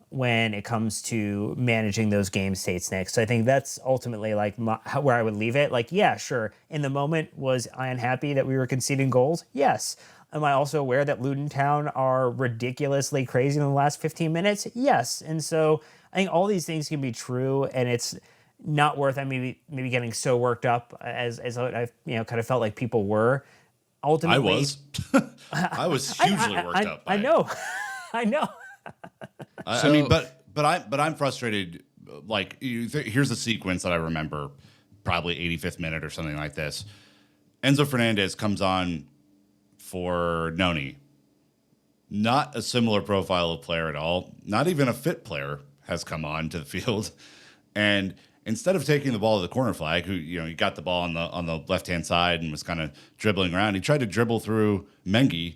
when it comes to managing those game states next. So I think that's ultimately like where I would leave it. Like, yeah, sure. In the moment, was I unhappy that we were conceding goals? Yes. Am I also aware that Luton Town are ridiculously crazy in the last 15 minutes? Yes. And so I think all these things can be true, and it's not worth maybe getting so worked up as I kind of felt like people were. Ultimately, I was hugely worked up. I know. I know. I mean, but I'm frustrated. Like, here's the sequence that I remember, probably 85th minute or something like this. Enzo Fernandez comes on for Noni. Not a similar profile of player at all. Not even a fit player has come on to the field. And instead of taking the ball to the corner flag, he got the ball on the left-hand side and was kind of dribbling around. He tried to dribble through Mengi,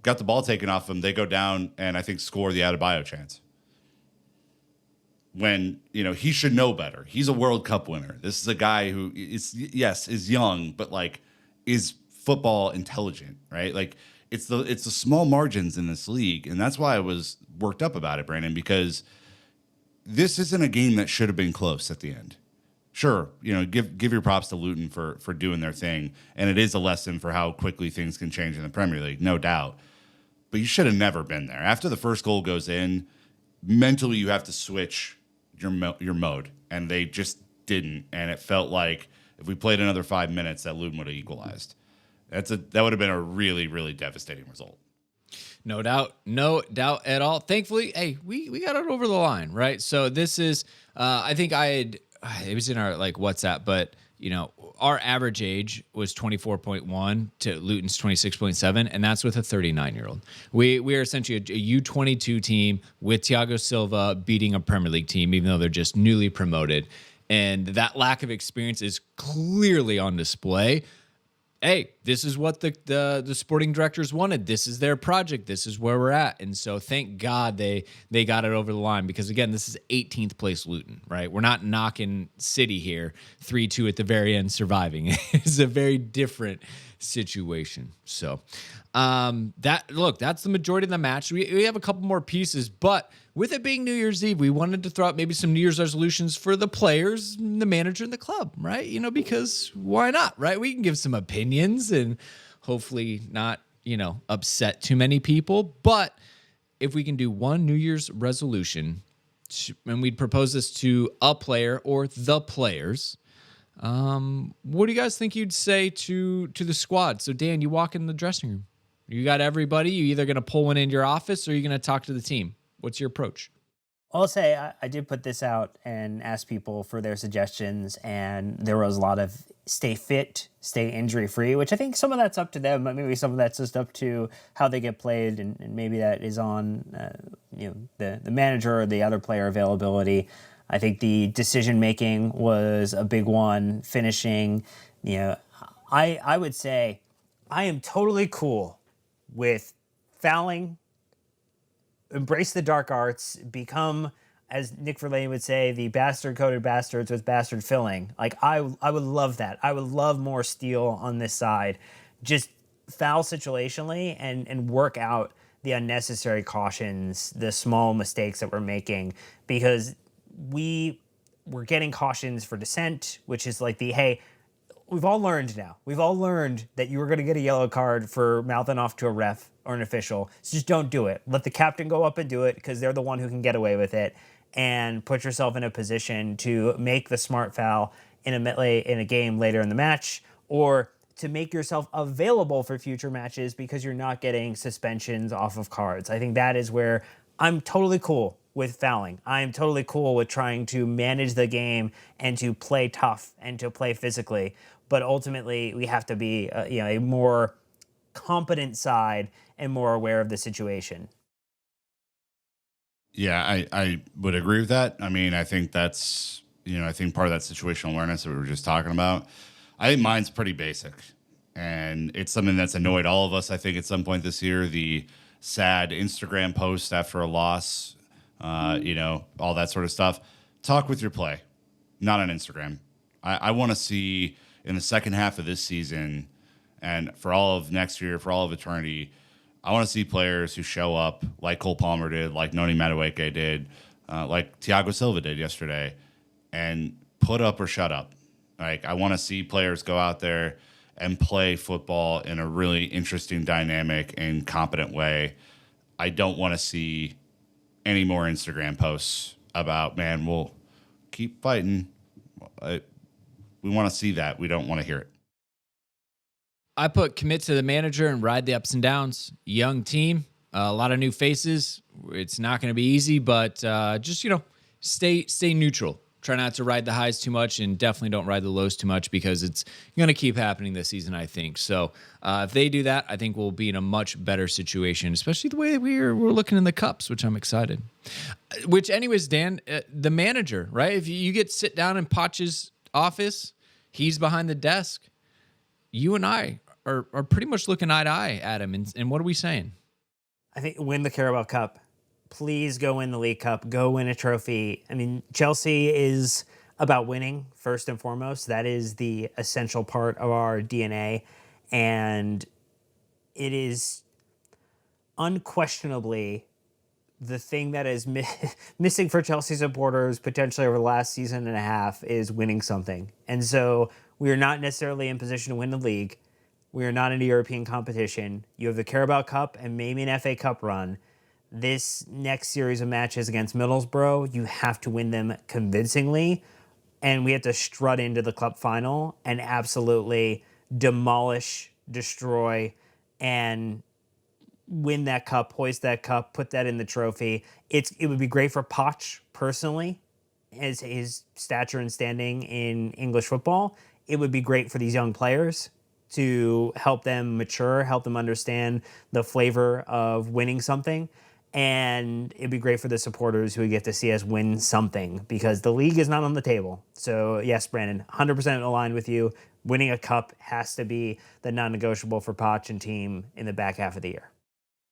got the ball taken off him. They go down and I think score the Adebayo chance. When, he should know better. He's a World Cup winner. This is a guy who is young, but like is football intelligent, right? Like it's the small margins in this league. And that's why I was worked up about it, Brandon, because this isn't a game that should have been close at the end. Sure, give your props to Luton for doing their thing. And it is a lesson for how quickly things can change in the Premier League, no doubt. But you should have never been there. After the first goal goes in, mentally you have to switch your mode, and they just didn't. And it felt like if we played another 5 minutes, that Luton would have equalized. That would have been a really, really devastating result. No doubt at all. Thankfully, hey, we got it over the line, right? So this is, I think it was in our like WhatsApp, but our average age was 24.1 to Luton's 26.7, and that's with a 39-year-old. We are essentially a U22 team with Thiago Silva beating a Premier League team, even though they're just newly promoted. And that lack of experience is clearly on display. Hey, this is what the sporting directors wanted. This is their project. This is where we're at. And so thank God they got it over the line, because again, this is 18th place Luton, right? We're not knocking City here, 3-2 at the very end surviving. It's a very different situation. So that's the majority of the match. We have a couple more pieces, but with it being New Year's Eve, we wanted to throw out maybe some New Year's resolutions for the players, the manager, and the club, right? Because why not, right? We can give some opinions and hopefully not, upset too many people. But if we can do one New Year's resolution, and we'd propose this to a player or the players, what do you guys think you'd say to the squad? So, Dan, you walk in the dressing room. You got everybody. You either going to pull one into your office or you're going to talk to the team. What's your approach? I'll say I did put this out and ask people for their suggestions, and there was a lot of stay fit, stay injury free, which I think some of that's up to them, but maybe some of that's just up to how they get played, and maybe that is on the manager or the other player availability. I think the decision making was a big one. Finishing, I would say I am totally cool with fouling. Embrace the dark arts, become, as Nick Verlaine would say, the bastard-coated bastards with bastard filling. Like, I would love that. I would love more steel on this side. Just foul situationally and work out the unnecessary cautions, the small mistakes that we're making, because we're getting cautions for dissent, which is like hey, we've all learned now. We've all learned that you were going to get a yellow card for mouthing off to a ref or an official. So just don't do it. Let the captain go up and do it, because they're the one who can get away with it, and put yourself in a position to make the smart foul in a game later in the match, or to make yourself available for future matches because you're not getting suspensions off of cards. I think that is where I'm totally cool with fouling. I'm totally cool with trying to manage the game and to play tough and to play physically. But ultimately, we have to be a more competent side and more aware of the situation. Yeah, I would agree with that. I mean, I think that's, I think part of that situational awareness that we were just talking about, I think mine's pretty basic. And it's something that's annoyed all of us, I think, at some point this year. The sad Instagram post after a loss, all that sort of stuff. Talk with your play, not on Instagram. I want to see in the second half of this season, and for all of next year, for all of eternity, I want to see players who show up like Cole Palmer did, like Noni Madueke did, like Thiago Silva did yesterday, and put up or shut up. Like, I want to see players go out there and play football in a really interesting, dynamic, and competent way. I don't want to see any more Instagram posts about, man, we'll keep fighting. We want to see that. We don't want to hear it. I put commit to the manager and ride the ups and downs. Young team, a lot of new faces. It's not going to be easy, but just, stay neutral. Try not to ride the highs too much, and definitely don't ride the lows too much, because it's going to keep happening this season, I think. So if they do that, I think we'll be in a much better situation, especially the way we're looking in the cups, which I'm excited. Which anyways, Dan, the manager, right? If you get sit down in Poch's office, he's behind the desk. You and I are pretty much looking eye to eye at him. And what are we saying? I think win the Carabao Cup. Please go win the League Cup. Go win a trophy. I mean, Chelsea is about winning first and foremost. That is the essential part of our DNA. And it is unquestionably the thing that is missing for Chelsea supporters potentially over the last season and a half is winning something. And so we are not necessarily in position to win the league. We are not in a European competition. You have the Carabao Cup and maybe an FA Cup run. this next series of matches against Middlesbrough, you have to win them convincingly. And we have to strut into the club final and absolutely demolish, destroy, and win that cup, hoist that cup, put that in the trophy. It would be great for Poch personally, as his stature and standing in English football. It would be great for these young players to help them mature, help them understand the flavor of winning something. And it'd be great for the supporters who would get to see us win something, because the league is not on the table. So yes, Brandon, 100% aligned with you. Winning a cup has to be the non-negotiable for Poch and team in the back half of the year.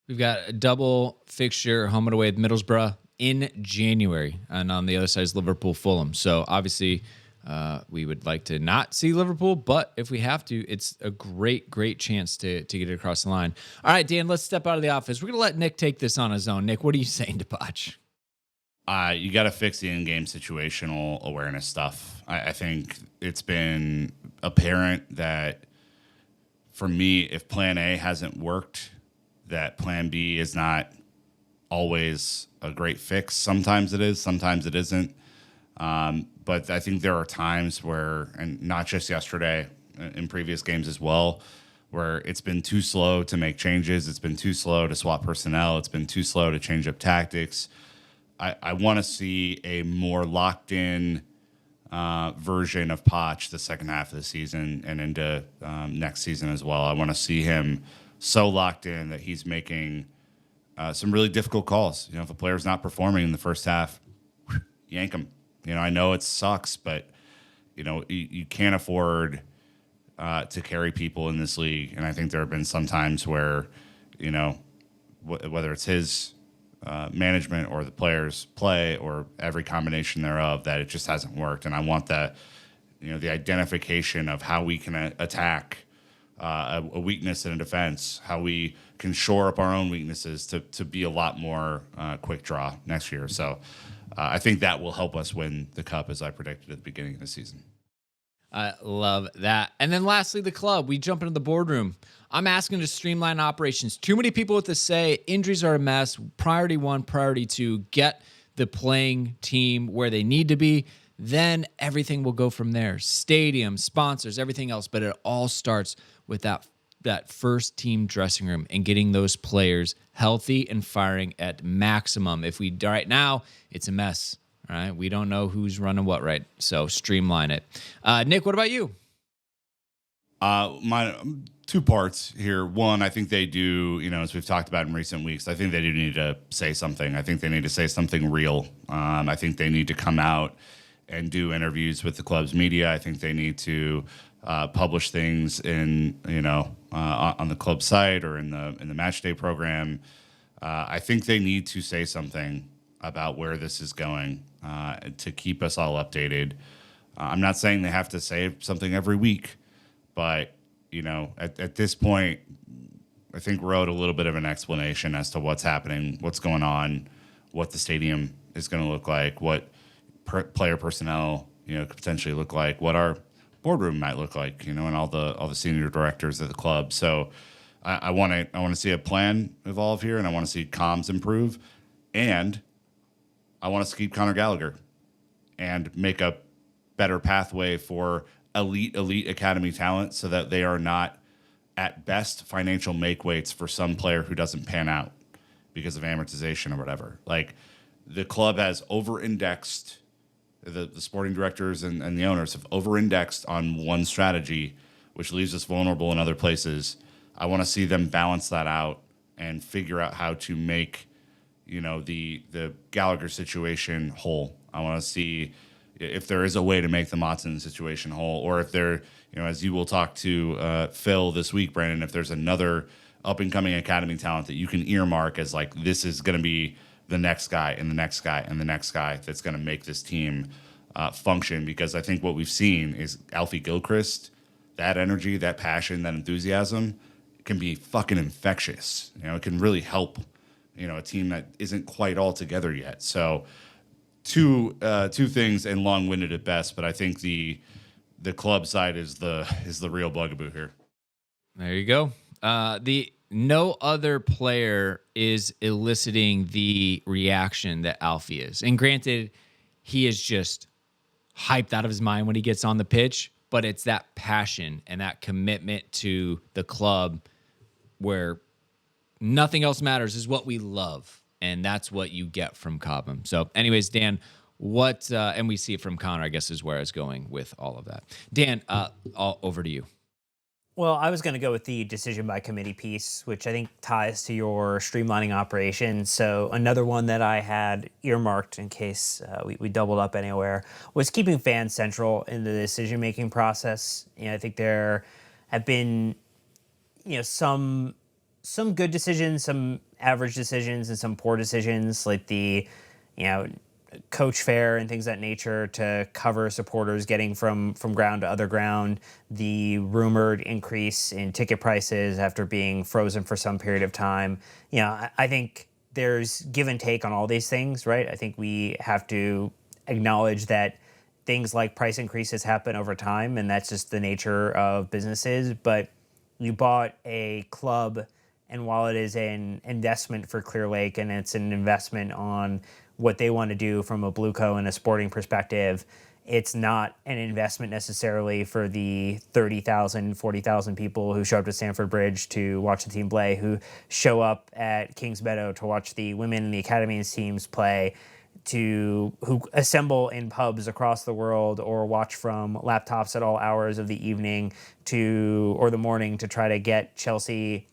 We've got a double fixture, home and away with Middlesbrough in January, and on the other side is Liverpool-Fulham. So obviously, we would like to not see Liverpool, but if we have to, it's a great chance to get it across the line. All right, Dan, let's step out of the office. We're going to let Nick take this on his own. Nick, what are you saying to Poch? You got to fix the in-game situational awareness stuff. I think it's been apparent that, for me, if Plan A hasn't worked, that Plan B is not always a great fix. Sometimes it is, sometimes it isn't. But I think there are times where, and not just yesterday, in previous games as well, where it's been too slow to make changes. It's been too slow to swap personnel. It's been too slow to change up tactics. I want to see a more locked-in version of Poch the second half of the season and into next season as well. I want to see him so locked in that he's making some really difficult calls. If a player's not performing in the first half, yank him. I know it sucks, but you can't afford to carry people in this league. And I think there have been some times where, whether it's his management or the players' play or every combination thereof, that it just hasn't worked. And I want that, the identification of how we can attack a weakness in a defense, how we can shore up our own weaknesses to be a lot more quick draw next year. So I think that will help us win the cup, as I predicted at the beginning of the season. I love that. And then lastly, the club. We jump into the boardroom. I'm asking to streamline operations. Too many people with to say injuries are a mess. Priority one, priority two, get the playing team where they need to be. Then everything will go from there. Stadium, sponsors, everything else. But it all starts with that first team dressing room and getting those players healthy and firing at maximum. If we right now, it's a mess. All right, we don't know who's running what right, so streamline it. Nick, what about you? My two parts here. One, I think they do, as we've talked about in recent weeks, I think they do need to say something. I think they need to say something real. I think they need to come out and do interviews with the club's media. I think they need to publish things in, on the club site or in the match day program. I think they need to say something about where this is going to keep us all updated. I'm not saying they have to say something every week, but at this point, I think we're owed a little bit of an explanation as to what's happening, what's going on, what the stadium is going to look like, what player personnel could potentially look like, what our boardroom might look like, and all the senior directors of the club. So I want to see a plan evolve here, and I want to see comms improve, and I want us to keep Conor Gallagher and make a better pathway for elite academy talent, so that they are not at best financial make weights for some player who doesn't pan out because of amortization or whatever. Like, the club has over-indexed. The sporting directors and the owners have over-indexed on one strategy, which leaves us vulnerable in other places. I want to see them balance that out and figure out how to make, the Gallagher situation whole. I want to see if there is a way to make the Motson situation whole, or if there, as you will talk to Phil this week, Brandon, if there's another up-and-coming academy talent that you can earmark as like, this is going to be the next guy and the next guy and the next guy that's going to make this team function. Because I think what we've seen is Alfie Gilchrist, that energy, that passion, that enthusiasm can be fucking infectious. It can really help, a team that isn't quite all together yet. So two things, and long-winded at best, but I think the club side is the real bugaboo here. There you go. The no other player is eliciting the reaction that Alfie is. And granted, he is just hyped out of his mind when he gets on the pitch, but it's that passion and that commitment to the club where nothing else matters is what we love. And that's what you get from Cobham. So anyways, Dan, what, and we see it from Connor, I guess is where I was going with all of that. Dan, over to you. Well, I was going to go with the decision by committee piece, which I think ties to your streamlining operations. So another one that I had earmarked in case we doubled up anywhere was keeping fans central in the decision-making process. I think there have been, some good decisions, some average decisions, and some poor decisions, like the, coach fare and things of that nature to cover supporters getting from ground to other ground, the rumored increase in ticket prices after being frozen for some period of time. I think there's give and take on all these things, right? I think we have to acknowledge that things like price increases happen over time, and that's just the nature of businesses. But you bought a club, and while it is an investment for Clear Lake and it's an investment on what they want to do from a Blueco and a sporting perspective, it's not an investment necessarily for the 30,000, 40,000 people who show up to Stamford Bridge to watch the team play, who show up at Kings Meadow to watch the women and the academies teams play, who assemble in pubs across the world or watch from laptops at all hours of the evening or the morning to try to get Chelsea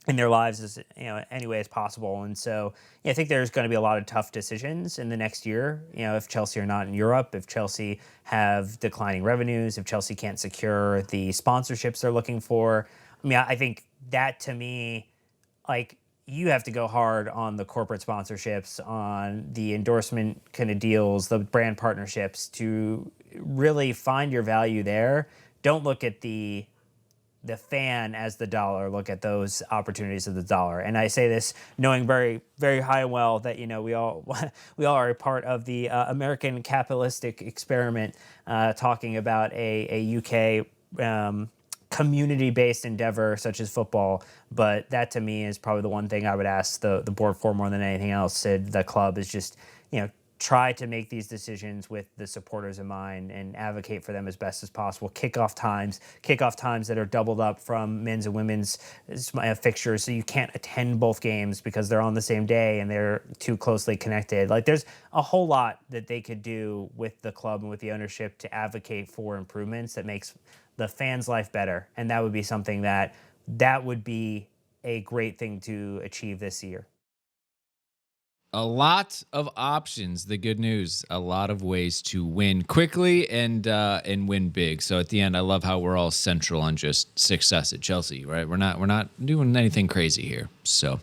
in their lives as any way as possible. And so I think there's going to be a lot of tough decisions in the next year. If Chelsea are not in Europe, if Chelsea have declining revenues, if Chelsea can't secure the sponsorships they're looking for. I think that, to me, like, you have to go hard on the corporate sponsorships, on the endorsement kind of deals, the brand partnerships to really find your value there. Don't look at the fan as the dollar, look at those opportunities of the dollar. And I say this knowing very, very high and well that, we all are a part of the American capitalistic experiment, talking about a UK community-based endeavor such as football. But that, to me, is probably the one thing I would ask the board for more than anything else. The club is just, try to make these decisions with the supporters in mind and advocate for them as best as possible. Kickoff times that are doubled up from men's and women's fixtures, so you can't attend both games because they're on the same day and they're too closely connected. Like, there's a whole lot that they could do with the club and with the ownership to advocate for improvements that makes the fans' life better. And that would be something that would be a great thing to achieve this year. A lot of options. The good news, a lot of ways to win quickly and win big. So at the end, I love how we're all central on just success at Chelsea, right? We're not doing anything crazy here. So,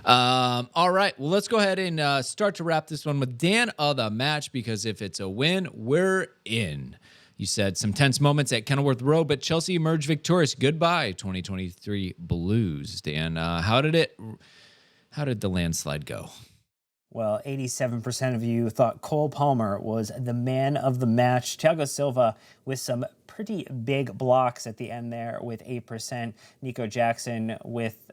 all right. Well, let's go ahead and start to wrap this one with Dan of the match, because if it's a win, we're in. You said some tense moments at Kenilworth Road, but Chelsea emerged victorious. Goodbye, 2023 Blues. Dan, how did the landslide go? Well, 87% of you thought Cole Palmer was the man of the match. Thiago Silva with some pretty big blocks at the end there with 8%. Nico Jackson with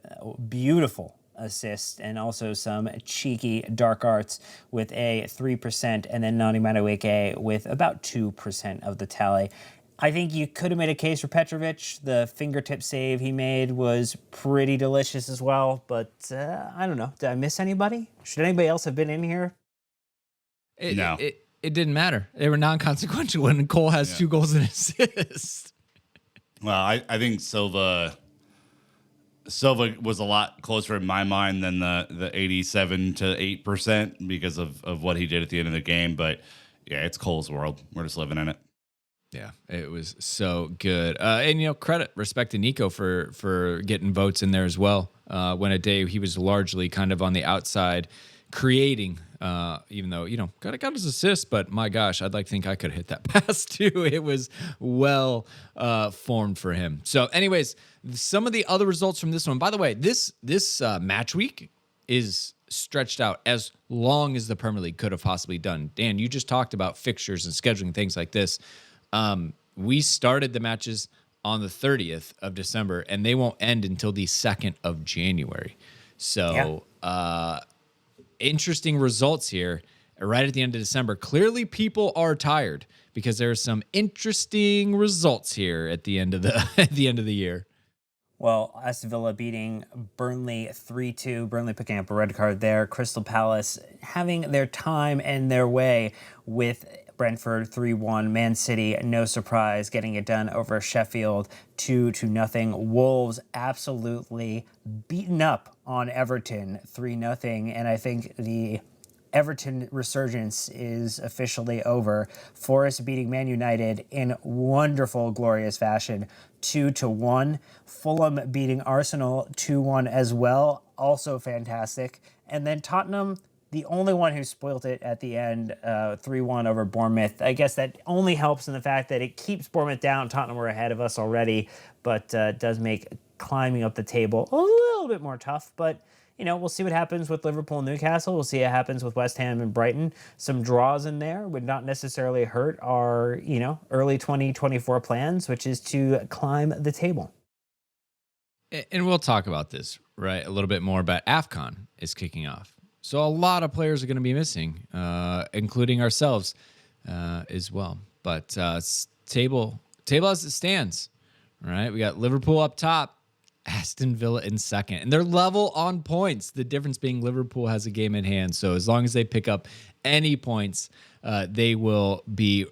beautiful assist and also some cheeky dark arts with a 3%. And then Nani Madueke with about 2% of the tally. I think you could have made a case for Petrovic. The fingertip save he made was pretty delicious as well. But I don't know. Did I miss anybody? Should anybody else have been in here? No. It didn't matter. They were non-consequential when Cole has 2 goals and assists. Well, I think Silva was a lot closer in my mind than the 87 to 8% because of what he did at the end of the game. But yeah, it's Cole's world. We're just living in it. Yeah, it was so good. And, respect to Nico for getting votes in there as well. When a day he was largely kind of on the outside creating, even though, got his assist. But my gosh, I'd like to think I could hit that pass too. It was well formed for him. So anyways, some of the other results from this one. By the way, this match week is stretched out as long as the Premier League could have possibly done. Dan, you just talked about fixtures and scheduling things like this. We started the matches on the 30th of December, and they won't end until the 2nd of January. So interesting results here right at the end of December. Clearly people are tired because there are some interesting results here at the end of the at the end of the year. Well, Aston Villa beating Burnley 3-2. Burnley picking up a red card there. Crystal Palace having their time and their way with Brentford 3-1. Man City, no surprise, getting it done over Sheffield 2-0. Wolves absolutely beaten up on Everton 3-0. And I think the Everton resurgence is officially over. Forest beating Man United in wonderful, glorious fashion, 2-1. Fulham beating Arsenal 2-1 as well, also fantastic. And then Tottenham, the only one who spoilt it at the end, 3-1 over Bournemouth. I guess that only helps in the fact that it keeps Bournemouth down. Tottenham were ahead of us already, but does make climbing up the table a little bit more tough. But we'll see what happens with Liverpool and Newcastle. We'll see what happens with West Ham and Brighton. Some draws in there would not necessarily hurt our, early 2024 plans, which is to climb the table. And we'll talk about this, right, a little bit more, but AFCON is kicking off. So a lot of players are going to be missing, including ourselves as well. But table as it stands, right? We got Liverpool up top, Aston Villa in second, and they're level on points. The difference being Liverpool has a game in hand. So as long as they pick up any points, they will be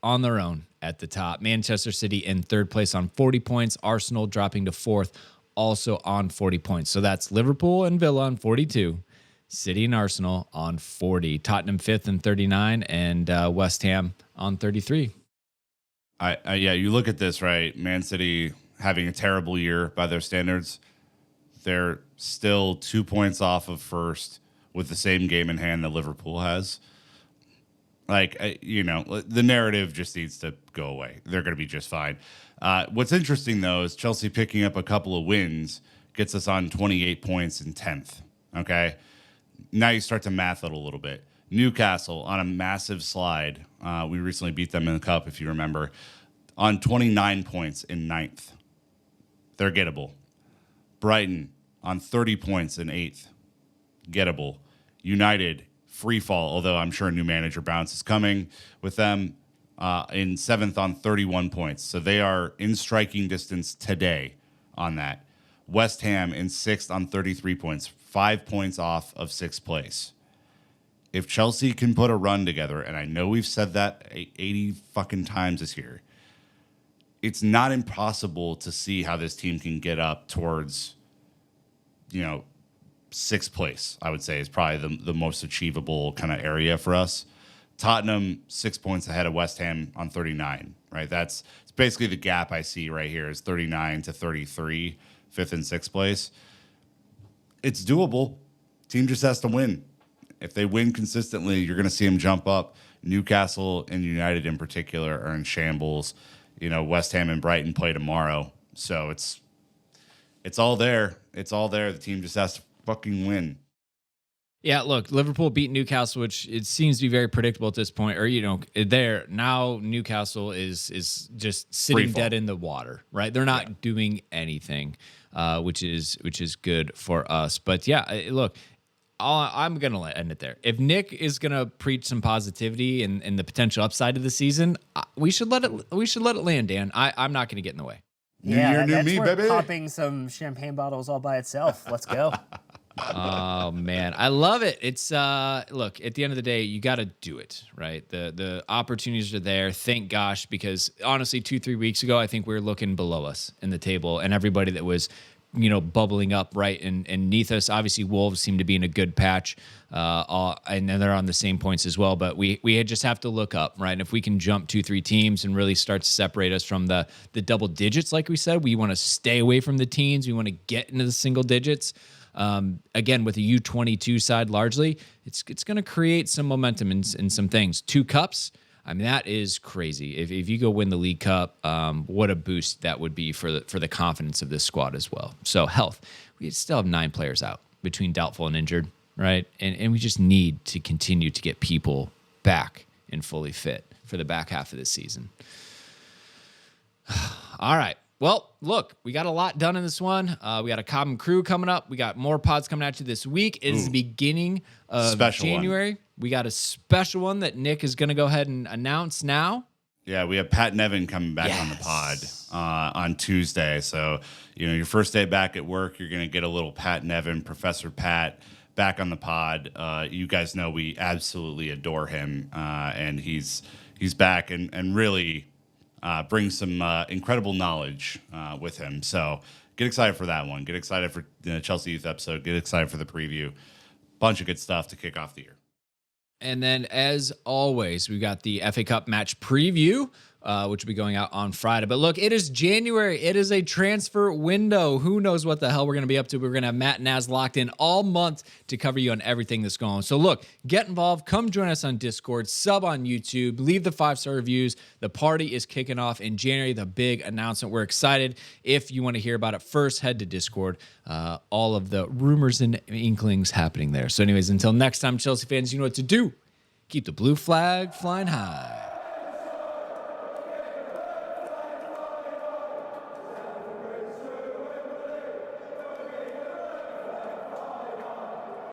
on their own at the top. Manchester City in third place on 40 points. Arsenal dropping to fourth, also on 40 points. So that's Liverpool and Villa on 42. City and Arsenal on 40. Tottenham fifth and 39, and West Ham on 33. Yeah, you look at this, right? Man City having a terrible year by their standards. They're still 2 points off of first with the same game in hand that Liverpool has. The narrative just needs to go away. They're going to be just fine. What's interesting, though, is Chelsea picking up a couple of wins gets us on 28 points in 10th. Okay? Now you start to math it a little bit. Newcastle on a massive slide. We recently beat them in the Cup, if you remember, on 29 points in 9th. They're gettable. Brighton on 30 points in 8th. Gettable. United, free fall, although I'm sure a new manager bounce is coming with them in 7th on 31 points. So they are in striking distance today on that. West Ham in 6th on 33 points, 5 points off of 6th place. If Chelsea can put a run together, and I know we've said that 80 fucking times this year, it's not impossible to see how this team can get up towards, 6th place, I would say, is probably the most achievable kind of area for us. Tottenham, 6 points ahead of West Ham on 39, right? It's basically the gap I see right here is 39 to 33, 5th and 6th place. It's doable. Team just has to win. If they win consistently, you're going to see them jump up. Newcastle and United in particular are in shambles. West Ham and Brighton play tomorrow. So it's all there. It's all there. The team just has to fucking win. Yeah, look, Liverpool beat Newcastle, which it seems to be very predictable at this point. Or, there now Newcastle is just sitting dead in the water, right? They're not doing anything, which is good for us. But yeah, look, I'm gonna end it there. If Nick is gonna preach some positivity and the potential upside of the season, we should let it land, Dan. I'm not gonna get in the way. New year, new me, baby. Popping some champagne bottles all by itself. Let's go. Oh man, I love it. It's look, at the end of the day, you got to do it, right? The opportunities are there. Thank gosh, because honestly, 2-3 weeks ago, I think we were looking below us in the table, and everybody that was bubbling up right and beneath us. Obviously, Wolves seem to be in a good patch, and they're on the same points as well. But we just have to look up, right? And if we can jump 2-3 teams and really start to separate us from the double digits, like we said, we want to stay away from the teens. We want to get into the single digits. Again, with the U22 side largely, it's going to create some momentum in some things. 2 cups. I mean, that is crazy. If you go win the League Cup, what a boost that would be for the confidence of this squad as well. So health, we still have 9 players out between doubtful and injured, right? And we just need to continue to get people back and fully fit for the back half of this season. All right. Well, look, we got a lot done in this one. We got a Common Crew coming up. We got more pods coming at you this week. It is the beginning of January. We got a special one that Nick is going to go ahead and announce now. Yeah, we have Pat Nevin coming back on the pod on Tuesday. So, your first day back at work, you're going to get a little Pat Nevin, Professor Pat, back on the pod. You guys know we absolutely adore him, and he's back and really brings some incredible knowledge with him. So get excited for that one. Get excited for the Chelsea Youth episode. Get excited for the preview. Bunch of good stuff to kick off the year. And then, as always, we got the FA Cup match preview, which will be going out on Friday. But look, it is January. It is a transfer window. Who knows what the hell we're going to be up to? We're going to have Matt and Naz locked in all month to cover you on everything that's going on. So look, get involved. Come join us on Discord. Sub on YouTube. Leave the 5-star reviews. The party is kicking off in January. The big announcement. We're excited. If you want to hear about it first, head to Discord. All of the rumors and inklings happening there. So anyways, until next time, Chelsea fans, you know what to do. Keep the blue flag flying high.